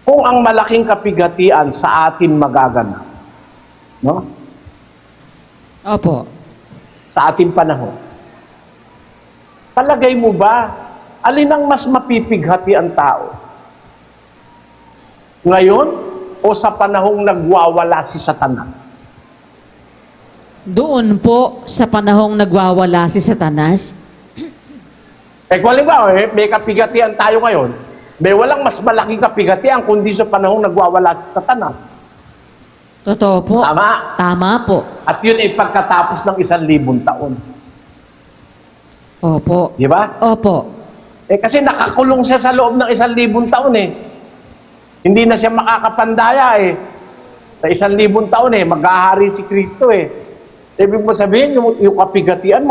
kung ang malaking kapigatian sa atin magaganap, no? Opo. Sa ating panahon. Palagay mo ba, alin ang mas mapipighati ang tao? Ngayon o sa panahong nagwawala si Satanas? Doon po sa panahong nagwawala si Satanas. Kung halimbawa, may kapigatian tayo ngayon, may walang mas malaking kapigatian kundi sa panahong nagwawala si Satanas. Totoo po. Tama. Tama po. At yun ay pagkatapos ng 1,000 taon. Opo. Di ba? Opo. Kasi nakakulong siya sa loob ng 1,000 taon Hindi na siya makakapandaya Sa 1,000 taon maghahari si Kristo Ibig mo sabihin, yung kapigatian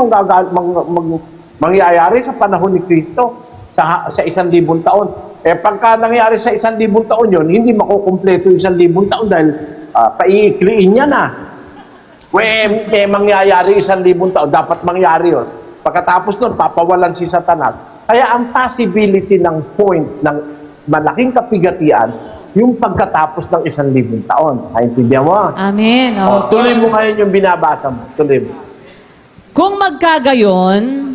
mangyayari sa panahon ni Kristo sa 1,000 taon. Pagka nangyari sa 1,000 taon yun, hindi makukumpleto yung 1,000 taon dahil paiikliin niya na. Mangyayari 1,000 taon, dapat mangyari yun. Pagkatapos nun, papawalan si Satanas. Kaya ang possibility ng point ng malaking kapigatian, yung pagkatapos ng 1,000 taon. Naintindihan mo? Amen. Opo. Tuloy mo ngayon yung binabasa mo. Tuloy mo. Kung magkagayon,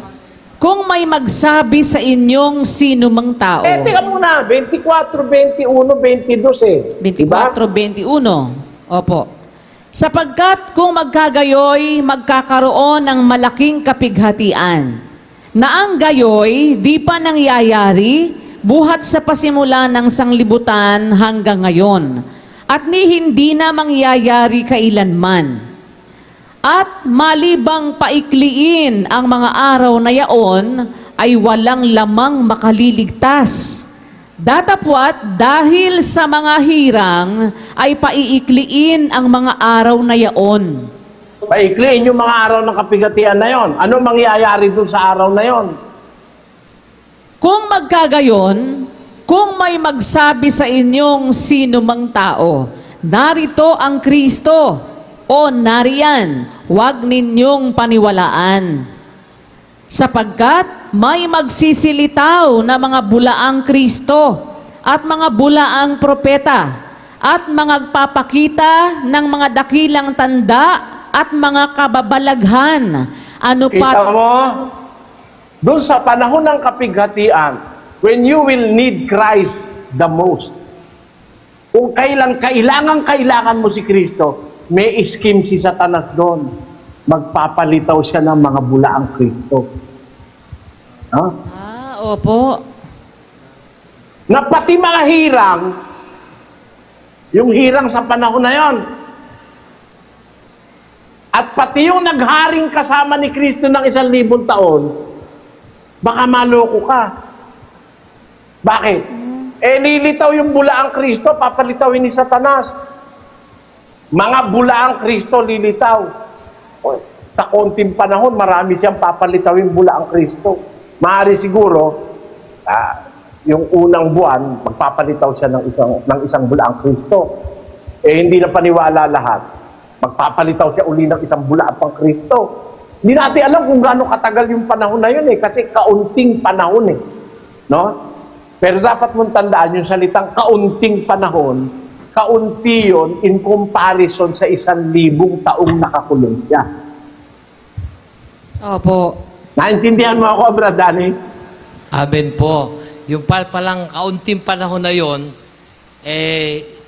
kung may magsabi sa inyong sino mang tao. Teka muna, 24, 21, 22 24, 21. Opo. Sapagkat kung magkagayoy, magkakaroon ng malaking kapighatian, na ang gayoy di pa nangyayari buhat sa pasimula ng sanglibutan hanggang ngayon, at ni hindi na mangyayari kailanman. At malibang paikliin ang mga araw na yaon, ay walang lamang makaliligtas. Datapwat dahil sa mga hirang ay paiikliin ang mga araw na yaon. Paikliin yung mga araw ng kapigatian na yon. Ano mangyayari dun sa araw na yon? Kung magkagayon, kung may magsabi sa inyong sino mang tao, narito ang Kristo o nariyan, huwag ninyong paniwalaan. Sapagkat may magsisilitaw na mga bulaang Kristo at mga bulaang propeta at magpapakita ng mga dakilang tanda at mga kababalaghan. Ano Kita pa? mo? Doon sa panahon ng kapighatian, when you will need Christ the most, kung kailan kailangan mo si Kristo, may scheme si Satanas doon. Magpapalitaw siya ng mga bulaang Kristo. Huh? Opo. Na pati mga hirang, yung hirang sa panahon na yon, at pati yung nagharing kasama ni Kristo ng 1,000 taon, baka maloko ka. Bakit? Lilitaw yung bulaang Kristo, papalitawin ni Satanas. Mga bulaang Kristo lilitaw. O, sa konting panahon, marami siyang papalitawin bulaang Kristo. Maaari siguro, yung unang buwan, magpapalitaw siya ng isang bulaang Kristo. Hindi na paniwala lahat. Magpapalitaw siya uli ng isang bulaang pang Kristo. Hindi natin alam kung gaano katagal yung panahon na yun kasi kaunting panahon no? Pero dapat mong tandaan yung salitang kaunting panahon, kaunti yun in comparison sa 1,000 taong nakakulong siya. Opo. Naintindihan mo ako, Brad Danny? Amen po. Yung palang kaunting panahon na yon,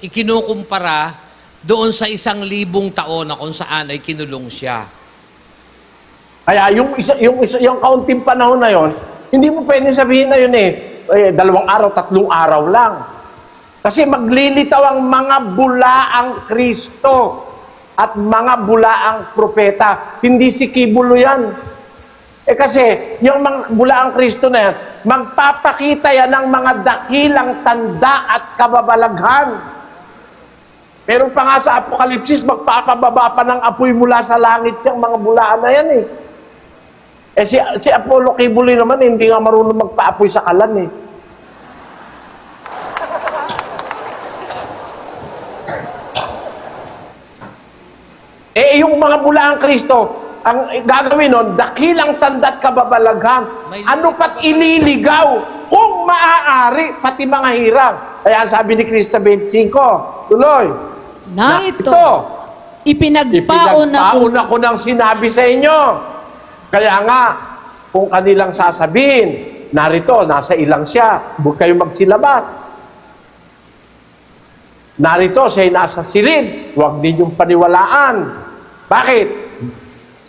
ikinukumpara doon sa 1,000 taon na kung saan ay kinulong siya. Kaya yung kaunting panahon na yon, hindi mo pwede sabihin na yun 2 araw, 3 araw lang. Kasi maglilitaw ang mga bulaang Kristo at mga bulaang propeta. Hindi si Kibulo yan. Kasi yung mga bulaang Kristo na yan, magpapakita yan ng mga dakilang tanda at kababalaghan. Meron pa nga sa Apokalipsis, magpapababa pa ng apoy mula sa langit yung mga bulaan na yan si Apollo Kibuloy naman, hindi nga marunong magpaapoy sa kalan yung mga bulaang Kristo, ang gagawin nun, dakilang tanda't kababalaghan. Ano pat ililigaw kung maaari, pati mga hirang. Kaya ang sabi ni Kristo 25, tuloy, Narito, ito, ipinagpaon ko ng sinabi sa inyo. Kaya nga, kung kanilang sasabihin, narito, nasa ilang siya, huwag kayong magsilabas. Narito, siya'y nasa silid, huwag ninyong paniwalaan. Bakit?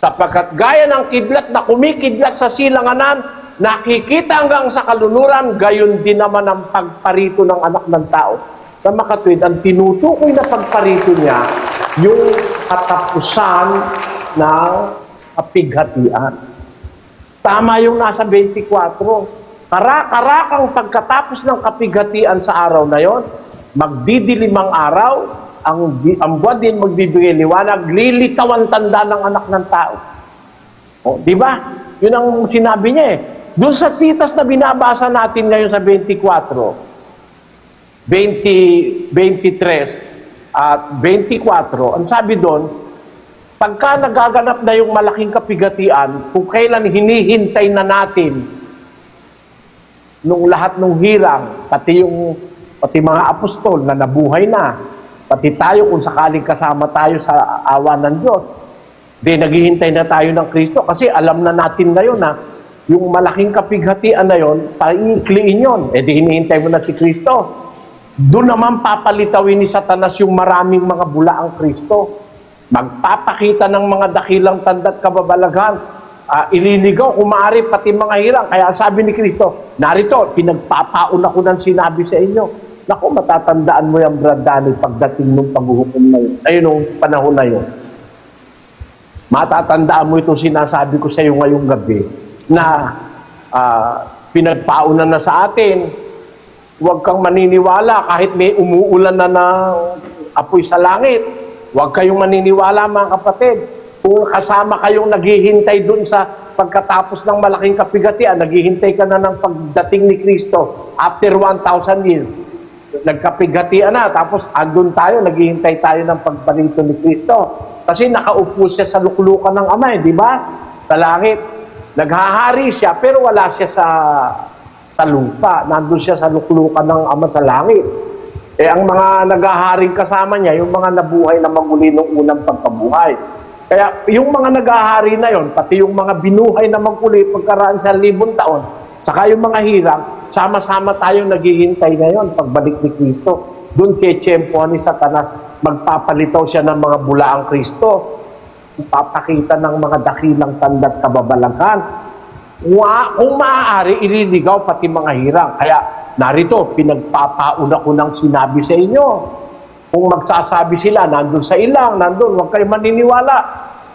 Sapagkat gaya ng kidlat na kumikidlat sa silanganan, nakikita hanggang sa kalunuran, gayon din naman ang pagparito ng anak ng tao. Sa makatwid, ang tinutukoy na pagparito niya, yung katapusan ng kapighatian. Tama yung nasa 24. Karak-karakang pagkatapos ng kapighatian sa araw na yon, magdidilimang araw, ang buwan din magbibigay liwanag, lilitaw ang tanda ng anak ng tao. Di ba? Yun ang sinabi niya Doon sa titas na binabasa natin ngayon sa 24, 20, 23 at 24, ang sabi doon, pagka nagaganap na yung malaking kapigatian, kung kailan hinihintay na natin nung lahat ng hirang, pati mga apostol na nabuhay na, pati tayo kung sakaling kasama tayo sa awa ng Diyos, naghihintay na tayo ng Kristo kasi alam na natin ngayon na yung malaking kapighatian na yon, paikliin yun. Hinihintay mo na si Kristo. Doon naman papalitawin ni Satanas yung maraming mga bulaang Kristo. Magpapakita ng mga dakilang tanda't kababalaghan. Ililigaw kung maaari pati mga hirang. Kaya sabi ni Kristo, narito, pinagpapaon ako ng sinabi sa inyo. Naku, matatandaan mo yung Brad Danny pagdating ng paghuhukom na yun. Ayun, nung panahon na yun. Matatandaan mo itong sinasabi ko sa iyo ngayong gabi na pinagpauna na sa atin. Huwag kang maniniwala kahit may umuulan na ng apoy sa langit. Huwag kayong maniniwala mga kapatid. Kung kasama kayong naghihintay dun sa pagkatapos ng malaking kapigatian, naghihintay ka na ng pagdating ni Kristo after 1,000 years. Nagkapigatian na, tapos andun tayo, naghihintay tayo ng pagparito ni Kristo. Kasi nakaupo siya sa luklukan ng Ama, di ba? Sa langit. Naghahari siya, pero wala siya sa lupa. Nandun siya sa luklukan ng Ama sa langit. Ang mga naghaharing kasama niya, yung mga nabuhay na maguli ng unang pagkabuhay. Kaya yung mga naghahari na yon, pati yung mga binuhay na maguli pagkaraan sa 1,000 taon, saka yung mga hirang, sama-sama tayong naghihintay ngayon pagbalik ni Kristo. Doon kay tiyempohan ni Satanas, magpapalitaw siya ng mga bulaang Kristo. Ipapakita ng mga dakilang tanda at kababalaghan. Kung maaari, iriligaw pati mga hirang. Kaya narito, pinagpapauna ko ng sinabi sa inyo. Kung magsasabi sila, nandun sa ilang, nandun, huwag kayo maniniwala.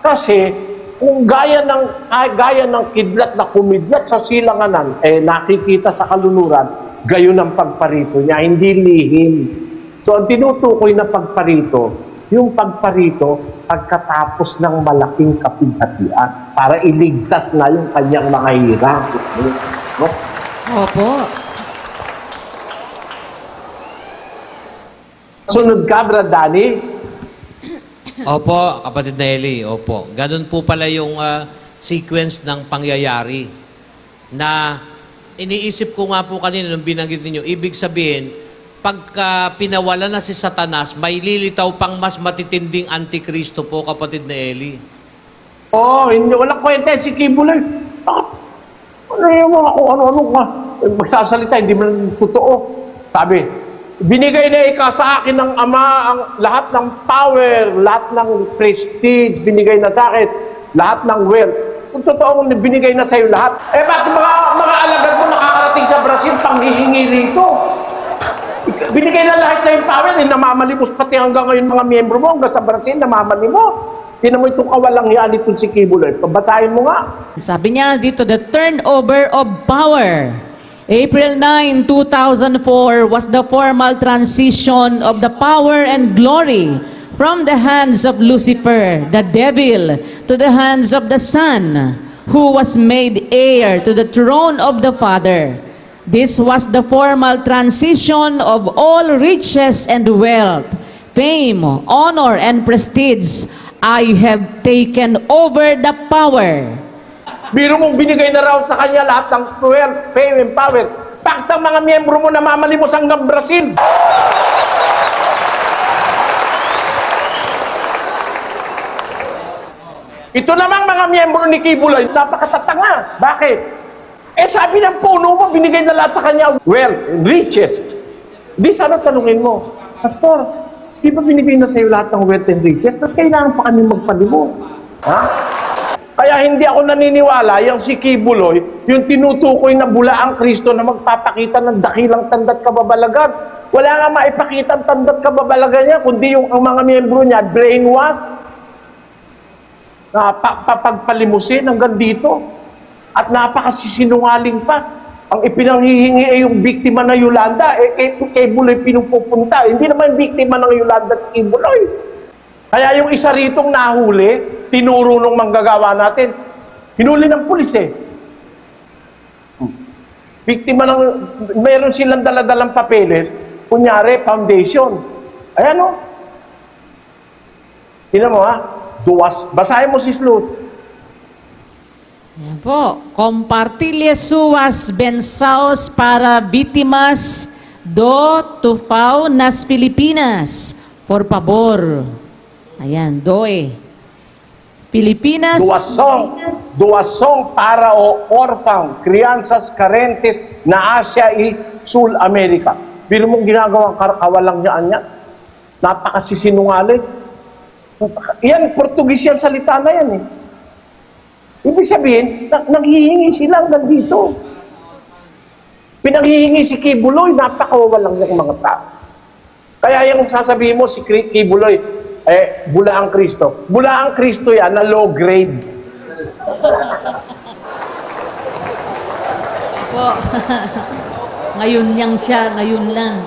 Kasi, kung gaya ng kidlat na kumidlat sa silanganan, nakikita sa kalunuran, gayon ang pagparito niya, hindi lihim. So, ang tinutukoy na pagparito, yung pagparito, pagkatapos ng malaking kapigatian, para iligtas na yung kanyang mga hirang. No? Opo. Sunod ka, Brad Danny? Opo, kapatid na Eli, opo. Ganun po pala yung sequence ng pangyayari na iniisip ko nga po kanina nung binanggit ninyo, ibig sabihin, pagka pinawala na si Satanas, may lilitaw pang mas matitinding antikristo po, kapatid na Eli. Hindi, walang kwenta si Kibuloy. Ano yung mga kung ano-ano ka? Magsasalita, hindi man totoo. Sabi, binigay na sa akin ng Ama ang lahat ng power, lahat ng prestige, binigay na sa akin, lahat ng wealth. Kung totoo, binigay na sa iyo lahat. Bakit mga alagad mo nakakarating sa Brazil, panghihingi rito? Binigay na lahat na yung power, namamalimos pati hanggang ngayon mga miyembro mo, hanggang sa Brazil, namamalimos. Tinan mo itong kawalang yan itong si Kibuloy. Pabasahin mo nga. Sabi niya dito, the turnover of power. April 9, 2004 was the formal transition of the power and glory from the hands of Lucifer, the devil, to the hands of the Son, who was made heir to the throne of the Father. This was the formal transition of all riches and wealth, fame, honor, and prestige. I have taken over the power. Biro mong binigay na raw sa kanya lahat ng wealth, fame, and power. Bakit ang mga miyembro mo namamalimos hanggang Brazil? Ito namang mga miyembro ni Kibuloy, napakatatanga. Bakit? Sabi ng puno mo, binigay na lahat sa kanya wealth, riches. Di sana tanungin mo, Pastor, di ba binigay na sa'yo lahat ng wealth and riches? At kailangan pa kami magpalimos. Ha? Kaya hindi ako naniniwala, yung si Kibuloy, yung tinutukoy na bulaang Kristo na magpapakita ng dakilang tanda't kababalagan. Wala nga maipakita ang tanda't kababalagan niya, kundi yung ang mga miyembro niya, brainwash, na pagpalimusin hanggang dito. At napakasisinungaling pa. Ang ipinanghihingi ay yung biktima ng Yolanda, kay Buloy pinupupunta. Hindi naman biktima ng Yolanda si Kibuloy. Kaya yung isa ritong nahuli, tinuro nung manggagawa natin, hinuli ng pulis Biktima ng, meron silang daladalang papeles, kunyari, foundation. Ayan o. Tingnan mo basahin mo si Sluth. Ayan po. Compartilhe suas bensaos para vítimas do tufao nas Pilipinas. Por favor. Ayan, doe. Pilipinas. Doação para o órfão, crianças carentes na Asia y Sul America. Pero mong ginagawang kawalang niya. Napakasisinungaling. Yan, Portugis yan, salita na yan Ibig sabihin, naghihingi sila hanggang dito. Pinaghihingi si Kibuloy, napakawalang yung mga tao. Kaya yung sasabihin mo, si Kibuloy, bulaang Kristo. Bulaang Kristo yan na low grade. Po. Ngayon niyang siya, ngayon lang.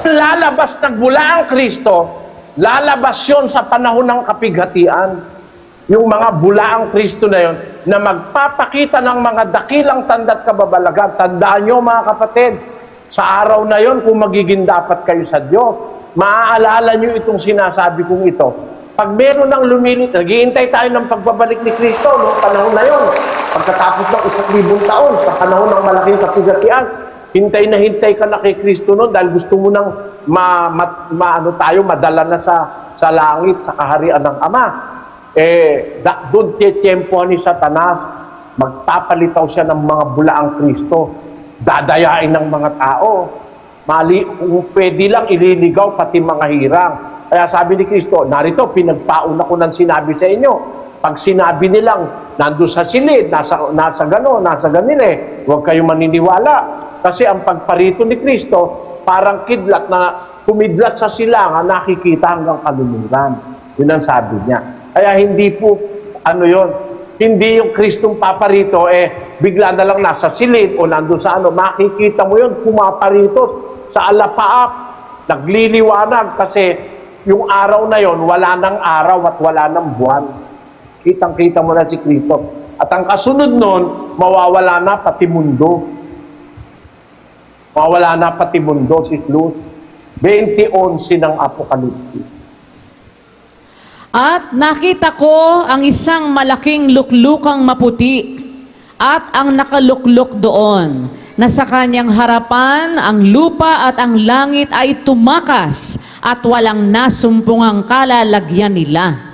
Lalabas nagmula ang Kristo, lalabas yon sa panahon ng kapighatian. Yung mga bulaang Kristo na yon na magpapakita ng mga dakilang tanda at kababalagan. Tandaan nyo mga kapatid, sa araw na yon kung magiging dapat kayo sa Diyos, maaalala nyo itong sinasabi kong ito. Pag meron ng lumilit, naghihintay tayo ng pagbabalik ni Kristo noong panahon na yon. Pagkatapos ng 1,000 taon, sa panahon ng malaking kapighatian, hintay na hintay ka na kay Kristo noon dahil gusto mo nang madala na sa langit, sa kaharian ng Ama. Doon tiyempo ni Satanas, magpapalitaw siya ng mga bulaang Kristo, dadayain ng mga tao. Mali, kung pwede lang ililigaw pati mga hirang. Kaya sabi ni Kristo, narito, pinagpauna ko ng sinabi sa inyo. Pag sinabi nilang, nandun sa silid, nasa ganile, huwag kayong maniniwala. Kasi ang pagparito ni Kristo, parang kidlat na kumidlat sa silangan, nakikita hanggang kaluluran. Yun ang sabi niya. Kaya hindi po, hindi yung Kristong paparito, bigla na lang nasa silid o nandun sa makikita mo yun, pumaparito sa alapaap, nagliliwanag kasi yung araw na yon wala nang araw at wala nang buwan. Kitang-kita mo na si Kristo. At ang kasunod nun, mawawala na pati mundo. Mawawala na pati mundo, sis Luz. 20:11 ng Apokalipsis. At nakita ko ang isang malaking luklukang maputi at ang nakaluklok doon, na sa kanyang harapan ang lupa at ang langit ay tumakas at walang nasumpungang kalalagyan nila.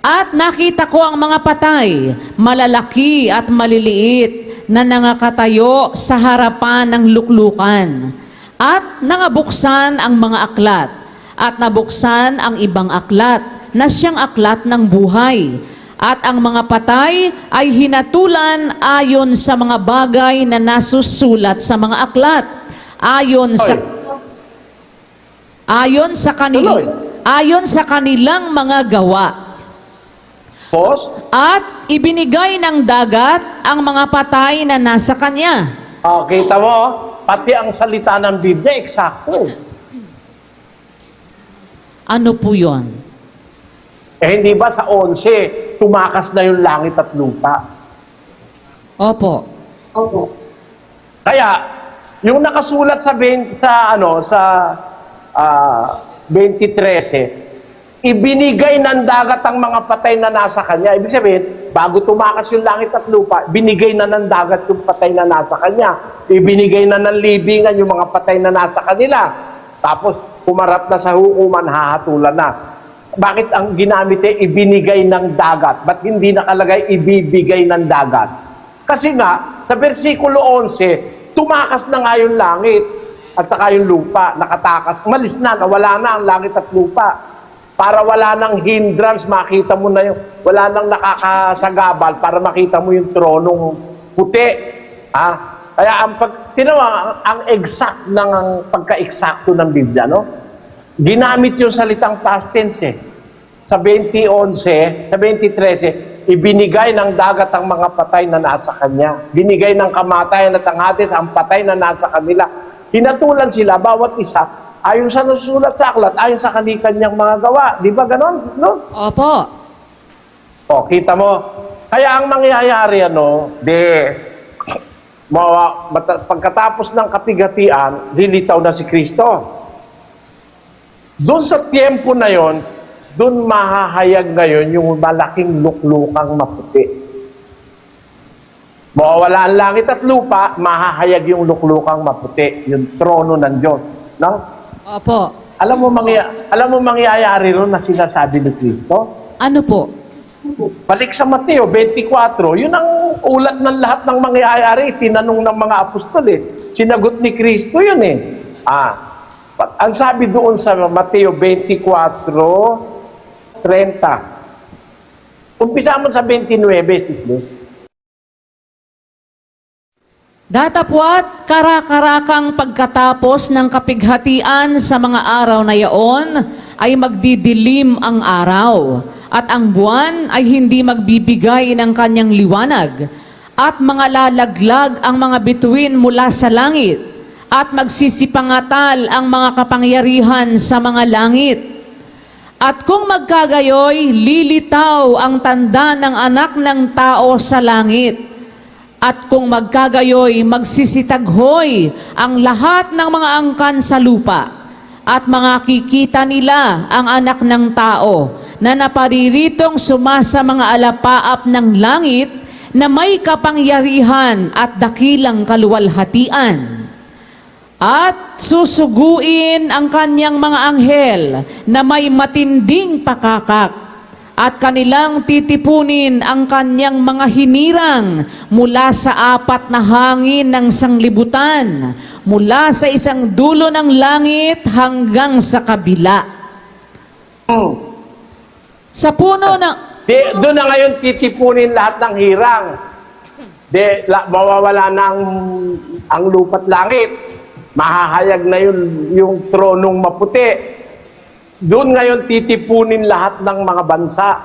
At nakita ko ang mga patay, malalaki at maliliit, na nangakatayo sa harapan ng luklukan. At nangabuksan ang mga aklat, at nabuksan ang ibang aklat, na siyang aklat ng buhay. At ang mga patay ay hinatulan ayon sa mga bagay na nasusulat sa mga aklat. Ayon sa kanilang mga gawa. Pos? At ibinigay ng dagat ang mga patay na nasa kanya. Kita mo, pati ang salita ng Biblia, eksakto. Ano po yun? Hindi ba sa 11, tumakas na yung langit at lupa? Opo. Kaya, yung nakasulat sa 20:13, ibinigay ng dagat ang mga patay na nasa kanya. Ibig sabihin, bago tumakas yung langit at lupa, binigay na ng dagat yung patay na nasa kanya. Ibinigay na ng libingan yung mga patay na nasa kanila. Tapos, kumarap na sa hukuman, hahatulan na. Bakit ang ginamit ibinigay ng dagat? Ba't hindi nakalagay ibibigay ng dagat? Kasi nga, sa versikulo 11, tumakas na nga yung langit at saka yung lupa, nakatakas. Malis na, nawala na ang langit at lupa. Para wala nang hindrance, makita mo na yung, wala nang nakakasagabal para makita mo yung tronong puti. Kaya ang exact ng pagka-eksakto ng Biblia, no? Ginamit yung salitang past tense. Sa 20:11, sa 20:13, ibinigay ng dagat ang mga patay na nasa kanya. Binigay ng kamatayan at ang Hades ang patay na nasa kanila. Hinatulan sila, bawat isa, ayon sa nasusulat sa aklat, ayon sa kanyang mga gawa. Di ba ganon? No? Opo. Kita mo. Kaya ang mangyayari, pagkatapos ng kapighatian, lilitaw na si Kristo. Doon sa tiempo na yon, doon mahahayag ngayon yung malaking luklukang maputi. Mawawala ang langit at lupa, mahahayag yung luklukang maputi, yung trono ng Diyos. No? Opo. Alam mo mangyayari ron na sinasabi ni Kristo? Ano po? Balik sa Mateo 24, yun ang ulat ng lahat ng mangyayari, tinanong ng mga apostol Sinagot ni Kristo yun ang sabi doon sa Mateo 24:30. Umpisa mo sa 29, Datapwat karakarakang pagkatapos ng kapighatian sa mga araw na yaon ay magdidilim ang araw at ang buwan ay hindi magbibigay ng kanyang liwanag at mga lalaglag ang mga bituin mula sa langit, at magsisipangatal ang mga kapangyarihan sa mga langit. At kung magkagayoy, lilitaw ang tanda ng anak ng tao sa langit. At kung magkagayoy, magsisitaghoy ang lahat ng mga angkan sa lupa, at makikita nila ang anak ng tao na napariritong sumasa mga alapaap ng langit na may kapangyarihan at dakilang kaluwalhatian. At susuguin ang kanyang mga anghel na may matinding pakakak, at kanilang titipunin ang kanyang mga hinirang mula sa 4 na hangin ng sanglibutan, mula sa isang dulo ng langit hanggang sa kabila. Sa puno ng... Doon na ngayon titipunin lahat ng hirang. Mawawala na ang lupa't langit. Mahahayag na yung tronong maputi. Doon ngayon titipunin lahat ng mga bansa.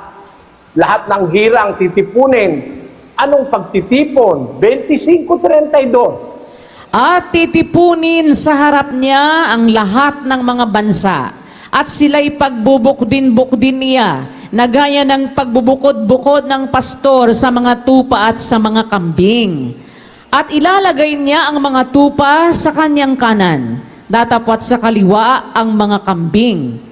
Lahat ng hirang titipunin. Anong pagtitipon? 25:32. At titipunin sa harap niya ang lahat ng mga bansa, at sila'y pagbubukdin-bukdin niya, na gaya ng pagbubukod-bukod ng pastor sa mga tupa at sa mga kambing. At ilalagay niya ang mga tupa sa kanyang kanan, datapwat sa kaliwa ang mga kambing.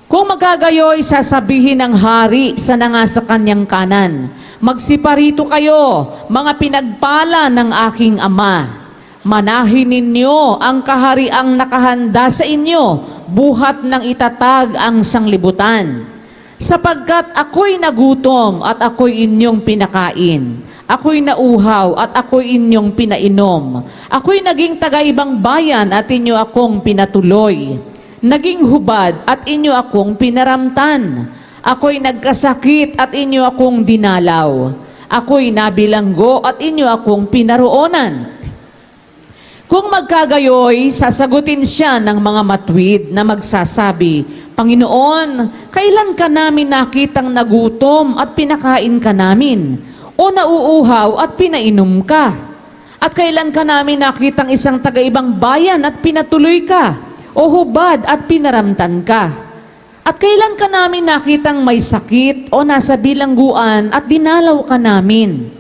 Kung magagayoy, sasabihin ng hari sa nanga sa kanyang kanan, magsiparito kayo, mga pinagpala ng aking ama. Manahin ninyo ang kahariang nakahanda sa inyo, buhat ng itatag ang sanglibutan. Sapagkat ako'y nagutom at ako'y inyong pinakain. Ako'y nauhaw at ako'y inyong pinainom. Ako'y naging taga-ibang bayan at inyo akong pinatuloy. Naging hubad at inyo akong pinaramtan. Ako'y nagkasakit at inyo akong dinalaw. Ako'y nabilanggo at inyo akong pinaroonan. Kung magkagayoy, sasagutin siya ng mga matuwid na magsasabi, Panginoon, kailan ka namin nakitang nagutom at pinakain ka namin? O nauuhaw at pinainom ka? At kailan ka namin nakitang isang taga-ibang bayan at pinatuloy ka? O hubad at pinaramtan ka? At kailan ka namin nakitang may sakit o nasa bilangguan at dinalaw ka namin?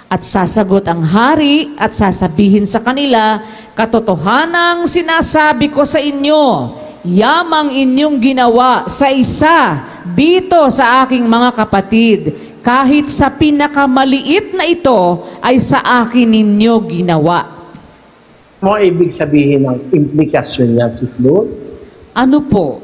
At sasagot ang hari at sasabihin sa kanila, katotohanang sinasabi ko sa inyo, yamang inyong ginawa sa isa dito sa aking mga kapatid, kahit sa pinakamaliit na ito ay sa akin ninyo ginawa. Mo ibig sabihin ng implikasyon niya, Sis Lord? Ano po?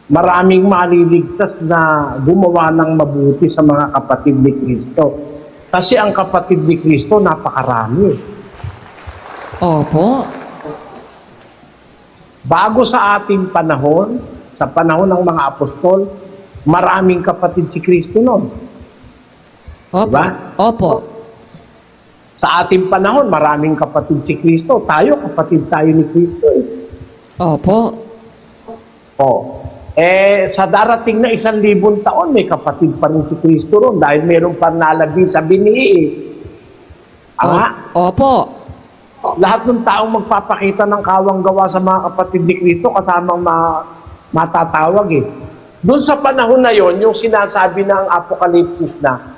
Maraming maliligtas na gumawa ng mabuti sa mga kapatid ni Kristo. Kasi ang kapatid ni Kristo napakarami. Opo. Bago sa ating panahon, sa panahon ng mga apostol, maraming kapatid si Kristo noon. Opo. Diba? Opo. Sa ating panahon, maraming kapatid si Kristo. Tayo, kapatid tayo ni Kristo. Opo. Sa darating na 1,000 taon, may kapatid pa rin si Kristo ron dahil meron pa nalabi sa binhi. Opo. Lahat ng taong magpapakita ng kawang gawa sa mga kapatid ni Kristo, kasamang matatawag eh. Doon sa panahon na yon, yung sinasabi ng Apokalipsis na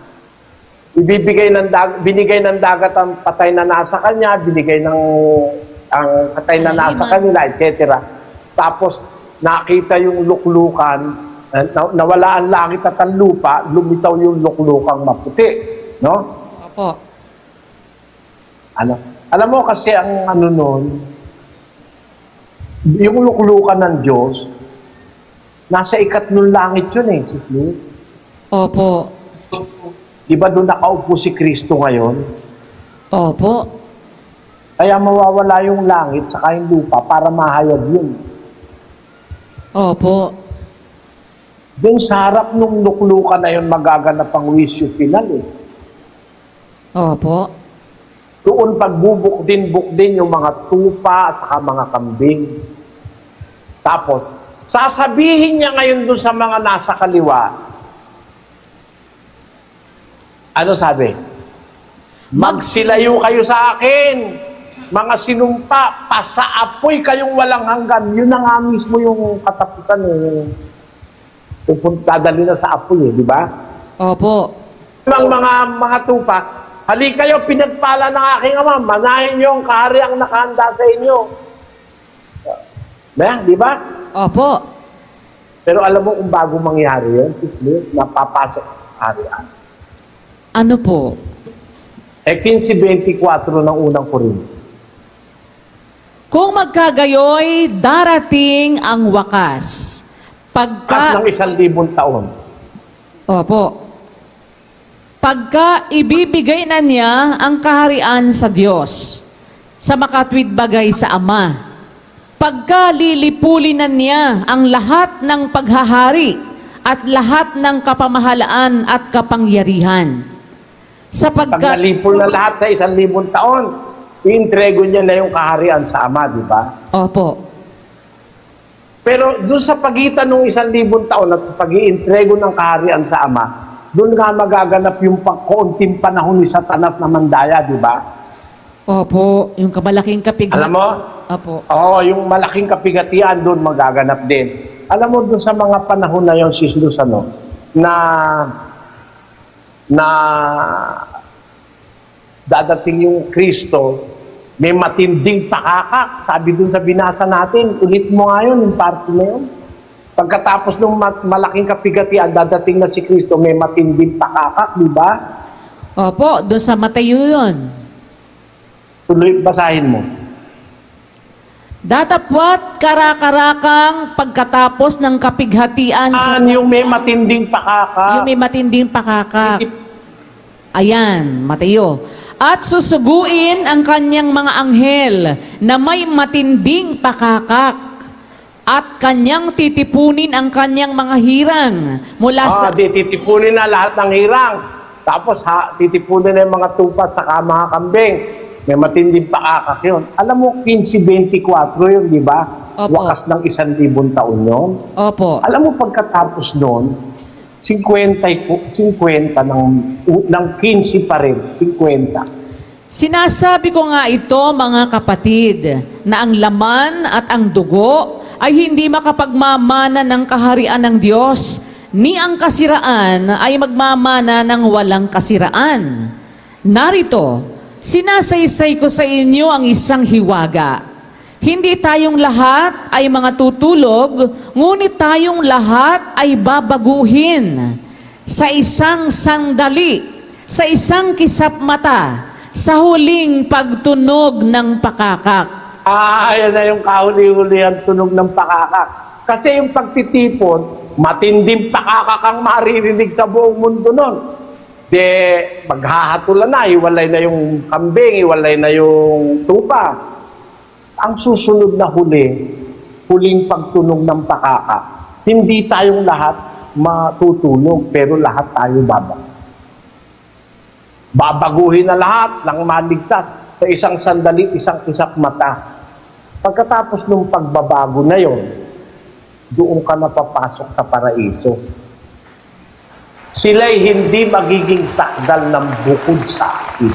binigay ng dagat ang patay na nasa kanya, binigay ng ang patay na nasa kanila, etc. Tapos nakita yung luklukan, nawala ang langit at ang lupa, lumitaw yung luklukang maputi. No? Opo. Alam mo kasi ang noon, yung luklukan ng Diyos, nasa 3 langit yun eh, Sis Lou. Opo. Di ba doon nakaupo si Kristo ngayon? Opo. Kaya mawawala yung langit saka yung lupa para mahayag yun. Opo. Doon sa harap ng luklukan na yun, magaganap ang wisyo final eh. Opo. Doon pagbubukdin yung mga tupa at saka mga kambing. Tapos, sasabihin niya ngayon doon sa mga nasa kaliwa, ano sabi? Magsilayo kayo sa akin, mga sinumpa, pasaapoy kayong walang hanggan. Yun na nga mismo yung katapusan eh. Dadali na sa apoy eh, di ba? Opo. Mga tupa, hali kayo, pinagpala ng aking ama, manahin niyo ang kahariang nakahanda sa inyo. Di ba? Opo. Pero alam mo kung bago mangyari yun, Sis Liz, napapasok sa kaharian. Ano po? 15:24 ng unang Korinto. Kung magkagayoy, darating ang wakas. Kas ng 1,000 taon. Opo. Pagka ibibigay na niya ang kaharian sa Diyos, sa makatwid bagay sa Ama, pagka lilipulin na niya ang lahat ng paghahari at lahat ng kapamahalaan at kapangyarihan. Pag nalipol na lahat sa 1,000 taon, iintrego niya na yung kaharian sa Ama, di ba? Opo. Pero doon sa pagitan ng 1,000 taon at pag-iintrego ng kaharian sa Ama, doon nga magaganap yung kaunting panahon ni Satanas na mandaya, di ba? Opo. Yung kabalaking kapighat. Alam mo? Opo. Oo, yung malaking kapigatian doon magaganap din. Alam mo doon sa mga panahon na yon, Sis Luz, na dadating yung Kristo, may matinding pakakak. Sabi dun sa binasa natin, ulit mo nga yun, yung parte na yun. Pagkatapos ng malaking kapigatian, dadating na si Kristo, may matinding pakakak, di ba? Opo, doon sa Mateo yun. Tuloy, basahin mo. Datapwat karakarakang pagkatapos ng kapighatian sa... Yung may matinding pakakak? Yung may matinding pakakak. Ayan, Mateo. At susuguin ang kanyang mga anghel na may matinding pakakak at kanyang titipunin ang kanyang mga hirang mula sa... Titipunin na lahat ng hirang. Tapos titipunin na yung mga tupat sa mga kambing. May matinding pakakak yun. Alam mo, 15:24 yun, di ba? Opo. Wakas ng 1,000 taon yun. Opo. Alam mo, pagkatapos noon, 50 ng 15 pa rin, 50. Sinasabi ko nga ito, mga kapatid, na ang laman at ang dugo ay hindi makapagmamana ng kaharian ng Diyos, ni ang kasiraan ay magmamana ng walang kasiraan. Narito, sinasaysay ko sa inyo ang isang hiwaga. Hindi tayong lahat ay mga tutulog, ngunit tayong lahat ay babaguhin sa isang sandali, sa isang kisap mata, sa huling pagtunog ng pakakak. Ayan na yung kahuli-hulihan tunog ng pakakak. Kasi yung pagtitipon, matinding pakakak ang maririnig sa buong mundo nun. Maghahatulan na, iwalay na yung kambing, iwalay na yung tupa. Ang susunod na huling pagtunog ng pakakak, hindi tayong lahat matutulog, pero lahat tayo babaguhin na lahat ng maligtas sa isang sandali, isang kisap mata. Pagkatapos ng pagbabago na yon, doon ka napapasok sa paraiso. Sila'y hindi magiging sakdal ng bukod sa akin.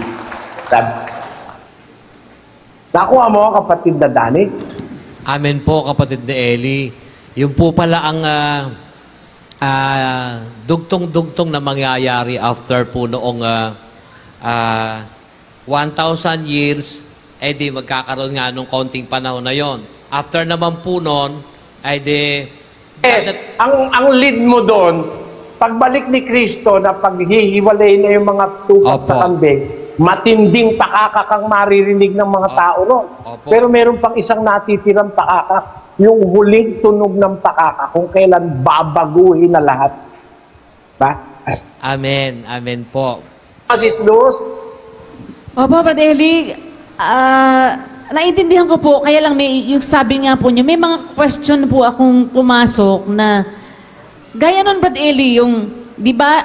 Nakuha mo, kapatid na Dani? Amen po, kapatid na Eli. Yung po pala ang dugtong-dugtong na mangyayari after po noong 1,000 years, di magkakaroon nga nung kaunting panahon na yon. After naman po noon, ang lead mo doon, pagbalik ni Kristo na paghihiwalay na yung mga tupat Opo. sa kambing, matinding pakakak ang maririnig ng mga tao ron. Opo. Pero meron pang isang natitirang pakakak, yung huling tunog ng pakakak, kung kailan babaguhin na lahat. Ba? Amen. Amen po. Sis Luz, Opo, Brother Eli, naintindihan ko po, kaya lang yung sabi nga po niyo, may mga question po akong pumasok na, gaya nun, Brother Eli, yung, di ba,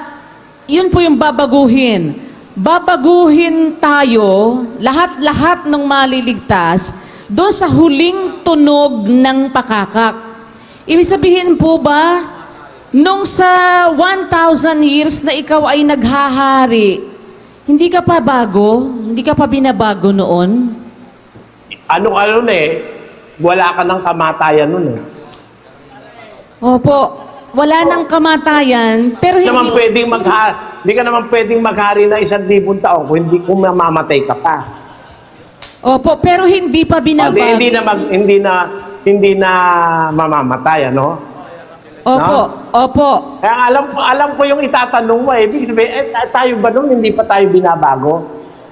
yun po yung babaguhin. Babaguhin tayo, lahat-lahat ng maliligtas, doon sa huling tunog ng pakakak. Ibig sabihin po ba, nung sa 1,000 years na ikaw ay naghahari, Hindi ka pa bago? Hindi ka pa binabago noon? Ano na wala ka ng kamatayan nun eh. Opo, wala nang kamatayan, pero Hindi ka naman pwedeng maghari ng 1,000 taon kung mamamatay ka pa. Opo, pero hindi pa binabago. Hindi na mamamatay, ano? Opo, opo. Kaya alam ko yung itatanong mo eh. Ibig sabihin, tayo ba nung hindi pa tayo binabago?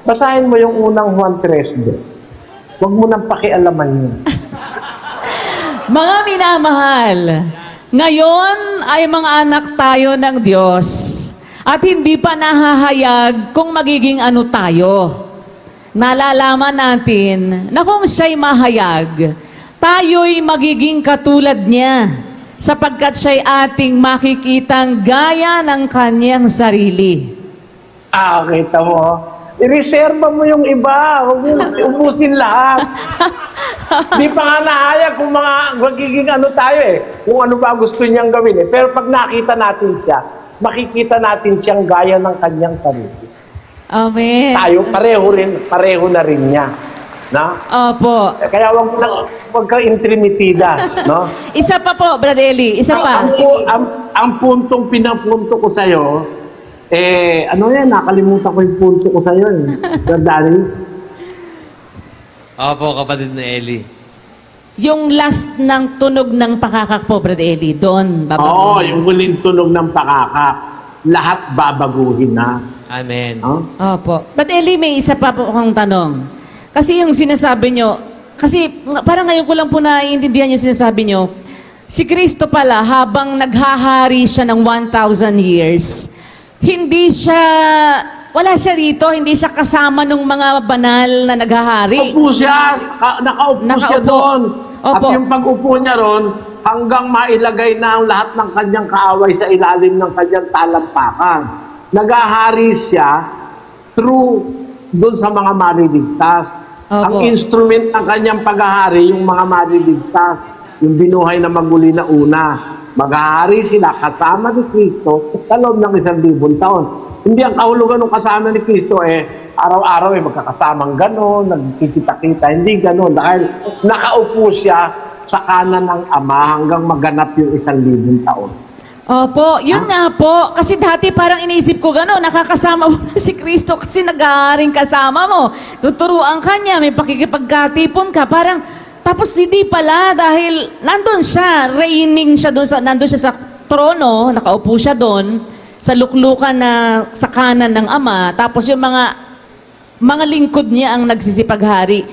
Basahin mo yung unang Juan 3:2. Huwag mo nang pakialaman yun. Mga minamahal, ngayon ay mga anak tayo ng Diyos at hindi pa nahahayag kung magiging ano tayo. Nalalaman natin na kung siya'y mahayag, tayo'y magiging katulad niya sapagkat siya'y ating makikitang gaya ng kanyang sarili. Kita mo. I-reserva mo yung iba. Huwag mo ubusin lahat. Di pa nga nahayag kung magiging ano tayo eh. Kung ano ba gusto niyang gawin eh. Pero pag nakita natin siya, makikita natin siyang gaya ng kanyang sarili. Amen. Tayo pareho na rin niya. Na? Opo. Kaya wag ka intrimitida, no? Isa pa po, Brad Eli, isa pa. Ang puntong pinapunto ko sa'yo, ano yan, nakalimutan ko yung punto ko sa'yo eh. Sir Danny? Opo, kapatid na Eli. Yung last ng tunog ng pakakak po, Brad Eli, doon Oo, babaguhin. yung huling tunog ng pakaka. Lahat babaguhin na. Amen. No? Opo. Brad Eli, may isa pa po akong tanong. Kasi yung sinasabi nyo, kasi parang ngayon ko lang po naiintindihan yung sinasabi nyo, si Kristo pala, habang naghahari siya ng 1,000 years, wala siya rito, hindi siya kasama ng mga banal na naghahari. Nakaupo siya. Nakaupo siya doon. At Opo. yung pag-upo niya ron, hanggang mailagay na ang lahat ng kanyang kaaway sa ilalim ng kanyang talampakan. Naghahari siya through doon sa mga mariligtas. Opo. Ang instrument ng kanyang paghahari, yung mga mariligtas, yung binuhay na maguli na una. Maghahari sila kasama ni Kristo sa loob ng 1,000 taon. Hindi ang kahulugan ng kasama ni Kristo araw-araw magkakasamang gano'n, nagkikita-kita. Hindi gano'n dahil nakaupo siya sa kanan ng Ama hanggang maganap yung 1,000 taon. Opo, yun nga po. Kasi dati parang iniisip ko gano'n, nakakasama mo na si Kristo kasi nag-aaring kasama mo. Tuturuan ka niya, may pakikipagkatipon ka. Parang, tapos hindi pala dahil nandun siya, reigning siya doon, nandun siya sa trono, nakaupo siya doon, sa luklukan na sa kanan ng Ama. Tapos yung mga lingkod niya ang nagsisipaghari.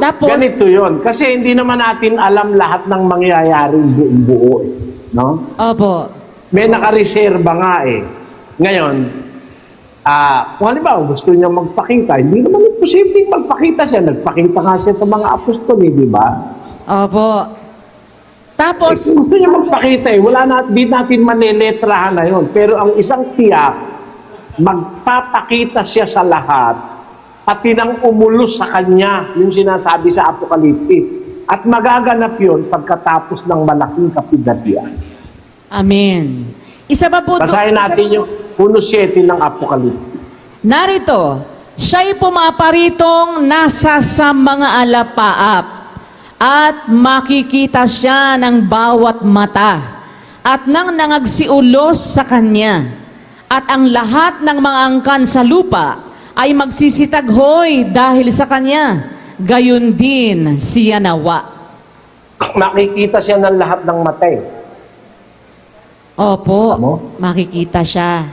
Tapos, Ganito yon. Kasi hindi naman natin alam lahat ng mangyayaring buong-buo eh. No? opo. May nakareserba nga eh. Ngayon, kung halimbawa gusto niya magpakita, hindi naman posibleng magpakita siya. Nagpakita nga siya sa mga apostol, di ba? Opo. Tapos, Gusto niya magpakita di natin maneletrahan na yun. Pero ang isang tiyak, magpapakita siya sa lahat, pati nang umulos sa kanya, yung sinasabi sa Apokalipsis. At magaganap yun pagkatapos ng malaking kapigatian. amen. Isa pa po Basahin natin yung 1:7 ng Apokalipsis. narito, siya'y pumaparitong nasa sa mga alapaap at makikita siya ng bawat mata at nang nangagsiulos sa kanya at ang lahat ng mga angkan sa lupa ay magsisitaghoy dahil sa kanya. Gayon din siya nawa. Makikita siya ng lahat ng mata eh. Opo, Ano? makikita siya.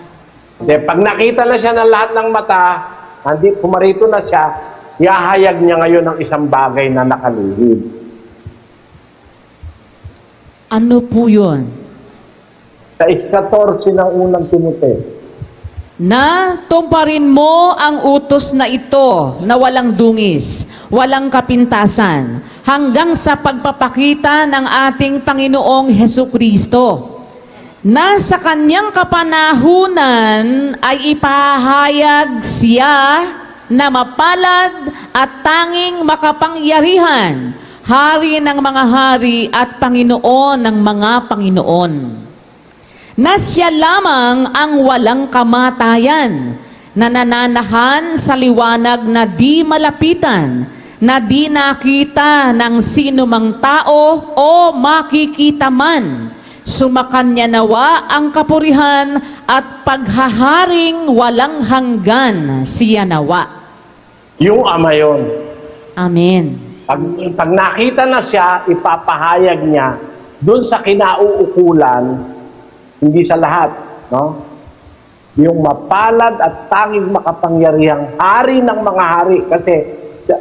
Pag nakita na siya ng lahat ng mata, pumarito na siya, ihahayag niya ngayon ng isang bagay na nakalihim. Ano po yun? Sa 14 ng unang Timoteo. Na tumparin mo ang utos na ito na walang dungis, walang kapintasan, hanggang sa pagpapakita ng ating Panginoong Hesukristo, na sa kanyang kapanahunan ay ipahayag siya na mapalad at tanging makapangyarihan, hari ng mga hari at Panginoon ng mga Panginoon. Na siya lamang ang walang kamatayan, na nananahan sa liwanag na di malapitan, na di nakita ng sino mang tao o makikita man. Sumakanya nawa ang kapurihan at paghaharing walang hanggan siya nawa. Yung Ama yun. Amen. Pag nakita na siya, ipapahayag niya doon sa kinauukulan, hindi sa lahat, no? Yung mapalad at tanging makapangyarihang hari ng mga hari. Kasi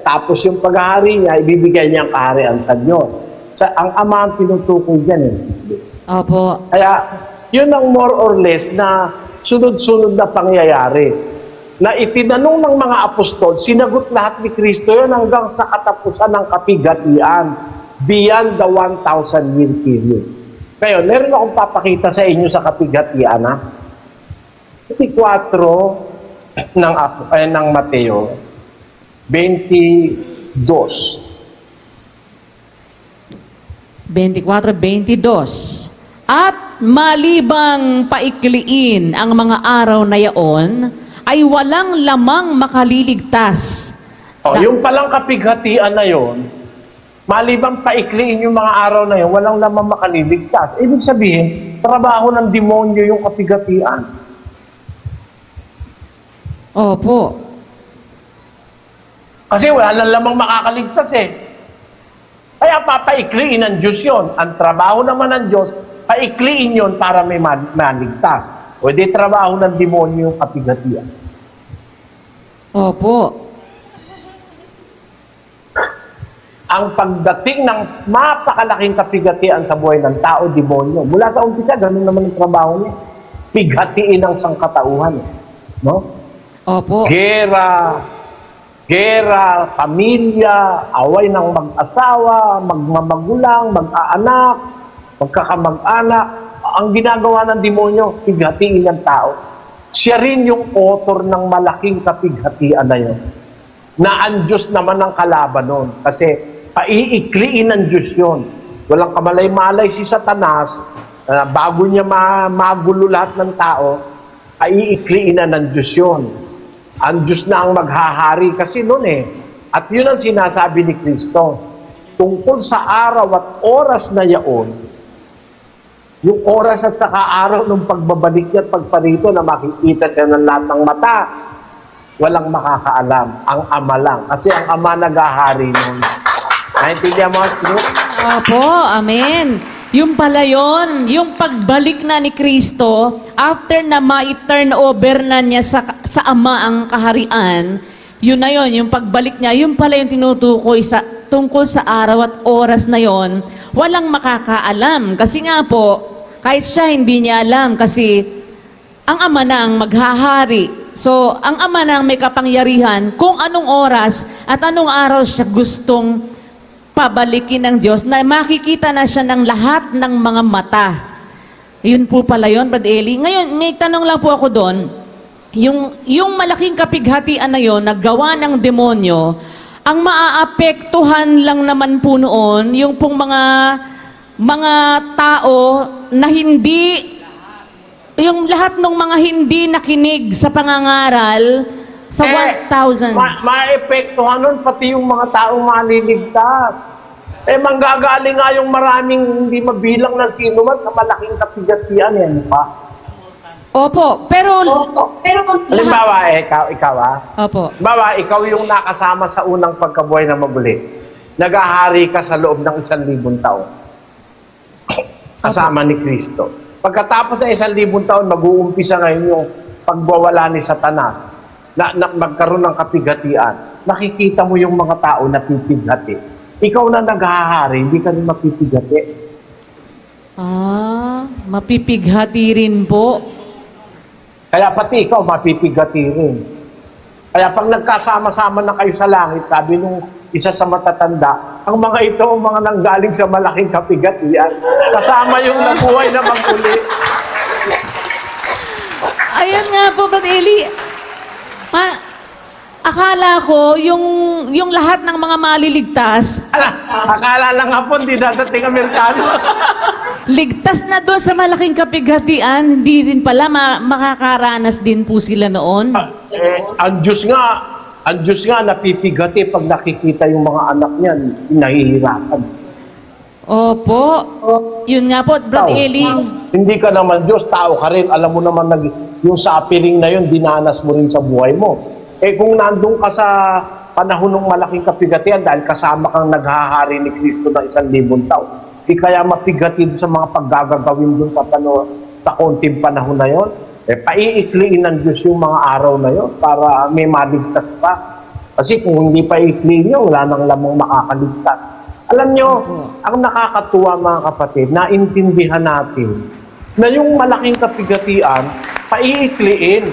tapos yung paghahari niya, ibibigay niya ang kaharian sa Diyos. Ang Ama ang tinutukoy dyan, Sister. Opo. Kaya, yun ang more or less na sunod-sunod na pangyayari. Na itinanong ng mga apostol, sinagot lahat ni Kristo yun hanggang sa katapusan ng kapighatian, beyond the 1,000-year period. Kaya, meron akong papakita sa inyo sa kapighatian, ha? 24 ng Mateo, 22. 24-22. At malibang paikliin ang mga araw na yaon, ay walang lamang makaliligtas. Yung palang kapighatian na yon, malibang paikliin yung mga araw na yon, walang lamang makaliligtas. Ibig sabihin, trabaho ng demonyo yung kapighatian. Opo. Kasi wala nang lamang makakaligtas eh. Kaya papaikliin ng Diyos yun. Ang trabaho naman ng Diyos, paikliin yun para may maligtas. O di trabaho ng demonyo yung kapighatian. Opo. Ang pagdating ng mapakalaking kapighatian sa buhay ng tao, demonyo. Mula sa umpisa, ganun naman ang trabaho niya. Pighatiin ang sangkatauhan. No? Opo. Gera, pamilya, away ng mag-asawa, magmamagulang, mag-aanak, magkakamag-anak. Ang ginagawa ng demonyo, pighatiin ng tao. Siya rin yung author ng malaking kapighatian na yun. Na ang Diyos naman ang kalaban nun. Kasi paiikliin ng Diyos yun. Walang kamalay-malay si Satanas, bago niya magulo lahat ng tao, paiikliin na ng Diyos yun. Ang Diyos na ang maghahari kasi noon eh. At yun ang sinasabi ni Kristo. Tungkol sa araw at oras na yaon, yung oras at saka araw ng pagbabalik niya at pagparito na makikita siya ng lahat ng mata, walang makakaalam. Ang Ama lang. Kasi ang Ama naghahari noon. Naintindihan mo? Opo, amen. Yung pala yun, yung pagbalik na ni Kristo, after na ma-turn over na niya sa Ama ang kaharian, yun na yun, yung pagbalik niya, yun pala yung tinutukoy tungkol sa araw at oras na yon, walang makakaalam. Kasi nga po, kahit siya hindi niya alam kasi ang Ama na ang maghahari. So, ang Ama na ang may kapangyarihan kung anong oras at anong araw siya gustong pabalikin ng Diyos na makikita na siya ng lahat ng mga mata. Yun po pala yun, Brad Eli. Ngayon, may tanong lang po ako doon. Yung malaking kapighatian na yun, naggawa ng demonyo, ang maaapektuhan lang naman po noon, yung pong mga tao na hindi, yung lahat ng mga hindi nakinig sa pangangaral sa 1,000. Maepektuhan nun pati yung mga taong maliligtas. Manggagaling nga yung maraming hindi mabilang ng sino man sa malaking kapighatian yan pa. Opo, pero Halimbawa, ikaw Opo. Halimbawa, ikaw yung nakasama sa unang pagkabuhay na mabuli. Naghahari ka sa loob ng 1,000 taon. Kasama ni Kristo. Pagkatapos ng 1,000 taon, mag-uumpisa ngayon yung pagbawala ni Satanas na magkaroon ng kapighatian. Nakikita mo yung mga tao na pipighati. Ikaw na naghahari, hindi ka rin mapipighati. Mapipighati rin po. Kaya pati ikaw, mapipighati rin. Kaya pag nagkasama-sama na kayo sa langit, sabi nung isa sa matatanda, ang mga ito, ang mga nanggaling sa malaking kapighatian, kasama yung nabuhay na maguli. Ayun nga po, Brad Eli. Akala ko, yung lahat ng mga maliligtas, Akala lang nga po, hindi dadating Amerikano. ligtas na doon sa malaking kapighatian, hindi rin pala makakaranas din po sila noon. ang Diyos nga napipigati pag nakikita yung mga anak niyan, nahihirapan. Opo. Yun nga po, Brad Eli. Hindi ka naman Diyos, tao ka rin. Alam mo naman, yung suffering na yun, dinanas mo rin sa buhay mo. Kung nandun ka sa panahon ng malaking kapigatian dahil kasama kang naghahari ni Kristo ng 1,000 taon, kaya mapigatid sa mga paggagagawin dun sa konting panahon na yon, paiikliin ng Diyos yung mga araw na yon para may maligtas pa. Kasi kung hindi paiikliin nyo, wala nang lamang makakaligtas. Alam nyo, ang nakakatuwa mga kapatid, naintindihan natin na yung malaking kapigatian, paiikliin.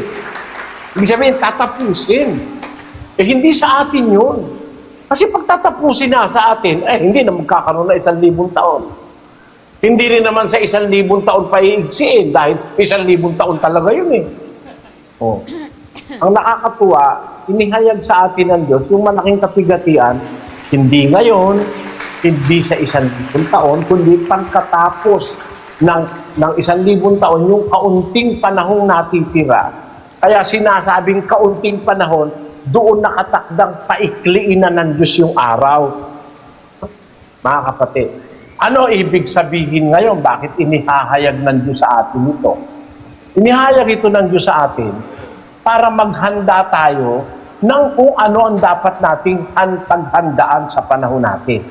Ibig sabihin, tatapusin. Hindi sa atin yun. Kasi pag tatapusin na sa atin, hindi na magkakaroon na 1,000 taon. Hindi rin naman sa 1,000 taon paiigsiin dahil 1,000 taon talaga yun eh. Oh. Ang nakakatuwa, inihayag sa atin ng Diyos yung malaking kapigatian, hindi ngayon, hindi sa 1,000 taon, kundi pagkatapos ng 1,000 taon, yung kaunting panahong natitira. Kaya sinasabing kaunting panahon, doon nakatakdang paikliin na ng Diyos yung araw. Mga kapatid, ano ibig sabihin ngayon? Bakit inihahayag ng Diyos sa atin ito? Inihayag ito ng Diyos sa atin para maghanda tayo ng kung ano ang dapat nating paghandaan sa panahon natin.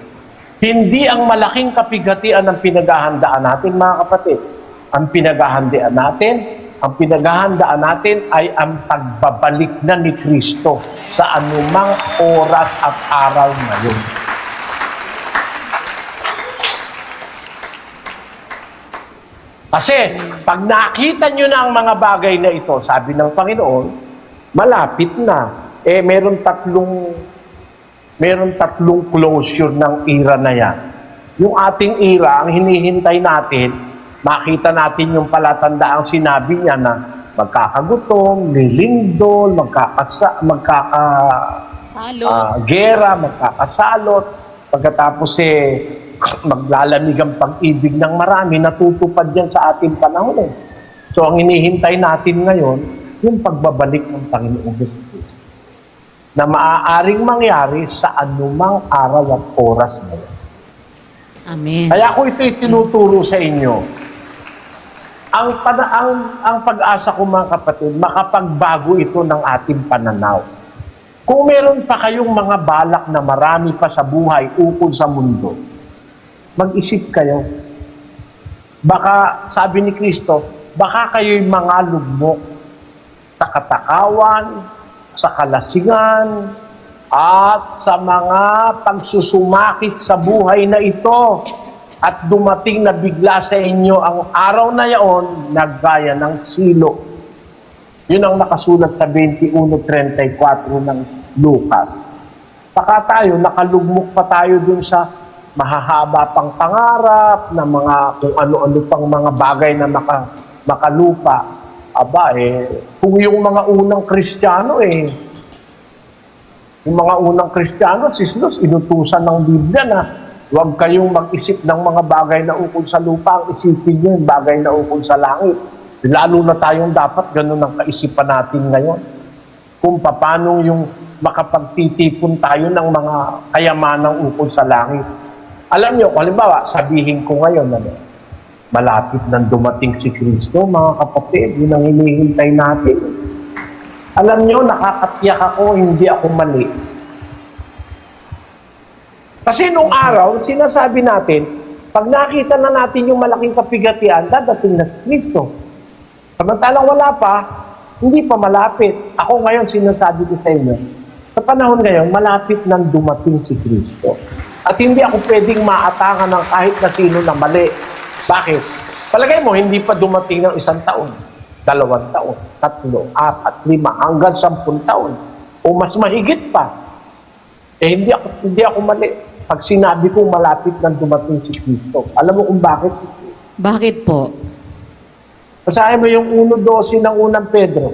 Hindi ang malaking kapigatian ang pinaghahandaan natin, mga kapatid. Ang pinaghahandaan natin ay ang pagbabalik na ni Kristo sa anumang oras at araw ngayon. Kasi pag nakita nyo na ang mga bagay na ito, sabi ng Panginoon, malapit na. Meron tatlong closure ng era na yan. Yung ating era, ang hinihintay natin, makita natin yung palatandaang sinabi niya na magkakagutom, lilindol, gera, magkakasalot, pagkatapos maglalamig ang pag-ibig ng marami, natutupad yan sa ating panahon eh. So ang hinihintay natin ngayon, yung pagbabalik ng Panginoong Diyos na maaaring mangyari sa anumang araw at oras ngayon. Amen. Kaya ako ito itinuturo sa inyo. Ang pag-asa ko mga kapatid, makapagbago ito ng ating pananaw. Kung meron pa kayong mga balak na marami pa sa buhay ukol sa mundo, mag-isip kayo. Baka, sabi ni Kristo, baka kayo'y mga lugmok sa katakawan, sa kalasingan, at sa mga pagsusumakit sa buhay na ito. At dumating na bigla sa inyo ang araw na yaon na gaya ng silo. Yun ang nakasulat sa 21:34 ng Lucas. Baka tayo, nakalugmok pa tayo dun sa mahahaba pang pangarap, na mga kung ano-ano pang mga bagay na makalupa. Kung yung mga unang Kristiyano yung mga unang Kristiyano, sislos, inutusan ng Biblia na huwag kayong mag-isip ng mga bagay na ukol sa lupa, ang isipin nyo yung bagay na ukol sa langit. Lalo na tayong dapat ganun ang kaisipan natin ngayon. Kung paano yung makapagtitipon tayo ng mga kayamanang ukol sa langit. Alam nyo, halimbawa, sabihin ko ngayon, malapit nang dumating si Kristo, mga kapatid, yun ang hinihintay natin. Alam nyo, nakakatiyak ako, hindi ako mali. Kasi nung araw, sinasabi natin, pag nakita na natin yung malaking kapigatian, dadating na si Kristo. Samantalang wala pa, hindi pa malapit. Ako ngayon, sinasabi ko sa inyo, sa panahon ngayon, malapit nang dumating si Kristo. At hindi ako pwedeng maatangan ng kahit na sino na mali. Bakit? Palagay mo, hindi pa dumating ng 1 taon, 2 taon, 3, 4, 5, hanggang 10 taon. O mas mahigit pa. Hindi ako mali. Pag sinabi kong malapit nang dumating si Kristo. Alam mo kung bakit? Bakit po? Basahin mo yung 1:12 ng unang Pedro.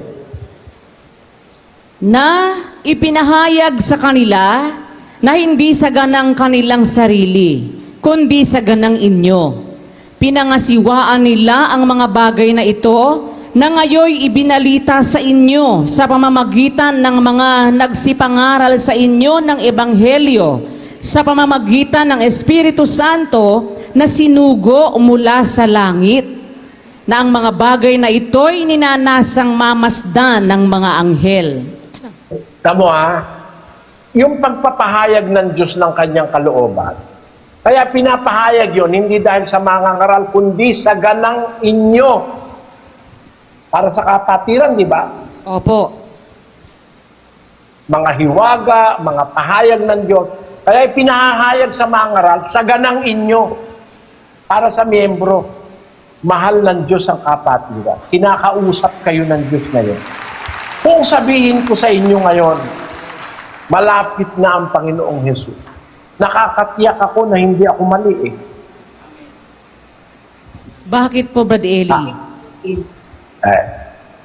Na ipinahayag sa kanila na hindi sa ganang kanilang sarili, kundi sa ganang inyo. Pinangasiwaan nila ang mga bagay na ito na ngayoy ibinalita sa inyo sa pamamagitan ng mga nagsipangaral sa inyo ng Ebanghelyo sa pamamagitan ng Espiritu Santo na sinugo mula sa langit, na ang mga bagay na ito'y ninanasang mamasdan ng mga anghel. Tamo yung pagpapahayag ng Diyos ng kanyang kalooban, kaya pinapahayag yon hindi dahil sa mga ngaral, kundi sa ganang inyo. Para sa kapatiran, di ba? Opo. Mga hiwaga, mga pahayag ng Diyos. Kaya pinahahayag sa mga ngaral, sa ganang inyo. Para sa miyembro, mahal ng Diyos ang kapatiran. Kinakausap kayo ng Diyos ngayon. Kung sabihin ko sa inyo ngayon, malapit na ang Panginoong Hesus, nakakatiyak ako na hindi ako mali Bakit po, Brad Eli?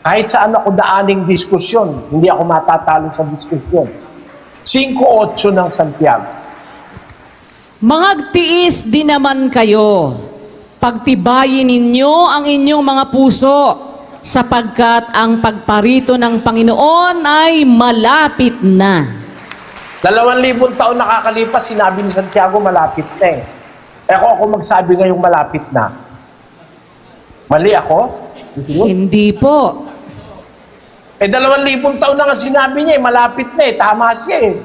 Kahit saan ako daaning diskusyon, hindi ako matatalo sa diskusyon. 5:8 ng Santiago. Mangagtiis din naman kayo, pagtibayin ninyo ang inyong mga puso, sapagkat ang pagparito ng Panginoon ay malapit na. 2,000 taon nakakalipas, sinabi ni Santiago, malapit na ako magsabi ngayong malapit na. Mali ako? Hindi po. 2,000 taon na nga sinabi niya, malapit na tama siya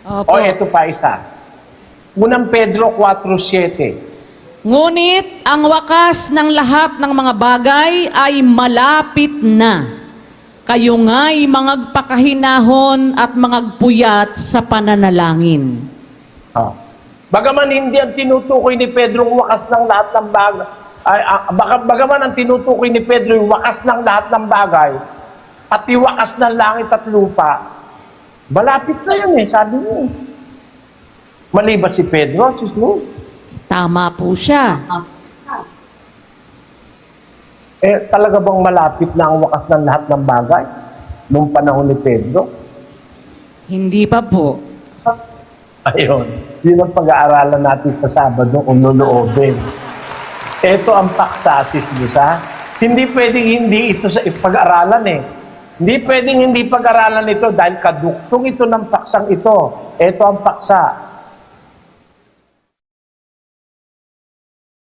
Opo. eto pa isa. Unang Pedro 4:7. Ngunit ang wakas ng lahat ng mga bagay ay malapit na. Kayo nga'y mangagpakahinahon at mangagpuyat sa pananalangin. Bagaman hindi ang tinutukoy ni Pedro ang wakas ng lahat ng bagay, bagaman ang tinutukoy ni Pedro yung wakas ng lahat ng bagay, pati wakas ng langit at lupa, malapit na yun sabi niya. Mali ba si Pedro? Tama po siya. Talaga bang malapit na ang wakas ng lahat ng bagay nung panahon ni Pedro? Hindi pa po. Ayun, yun ang pag-aaralan natin sa Sabado kung loloobin. Ito ang paksa, Sis Lisa. Hindi pwedeng hindi ito sa pag-aralan Hindi pwedeng hindi pag-aralan ito dahil kaduktong ito ng paksang ito. Ito ang paksa.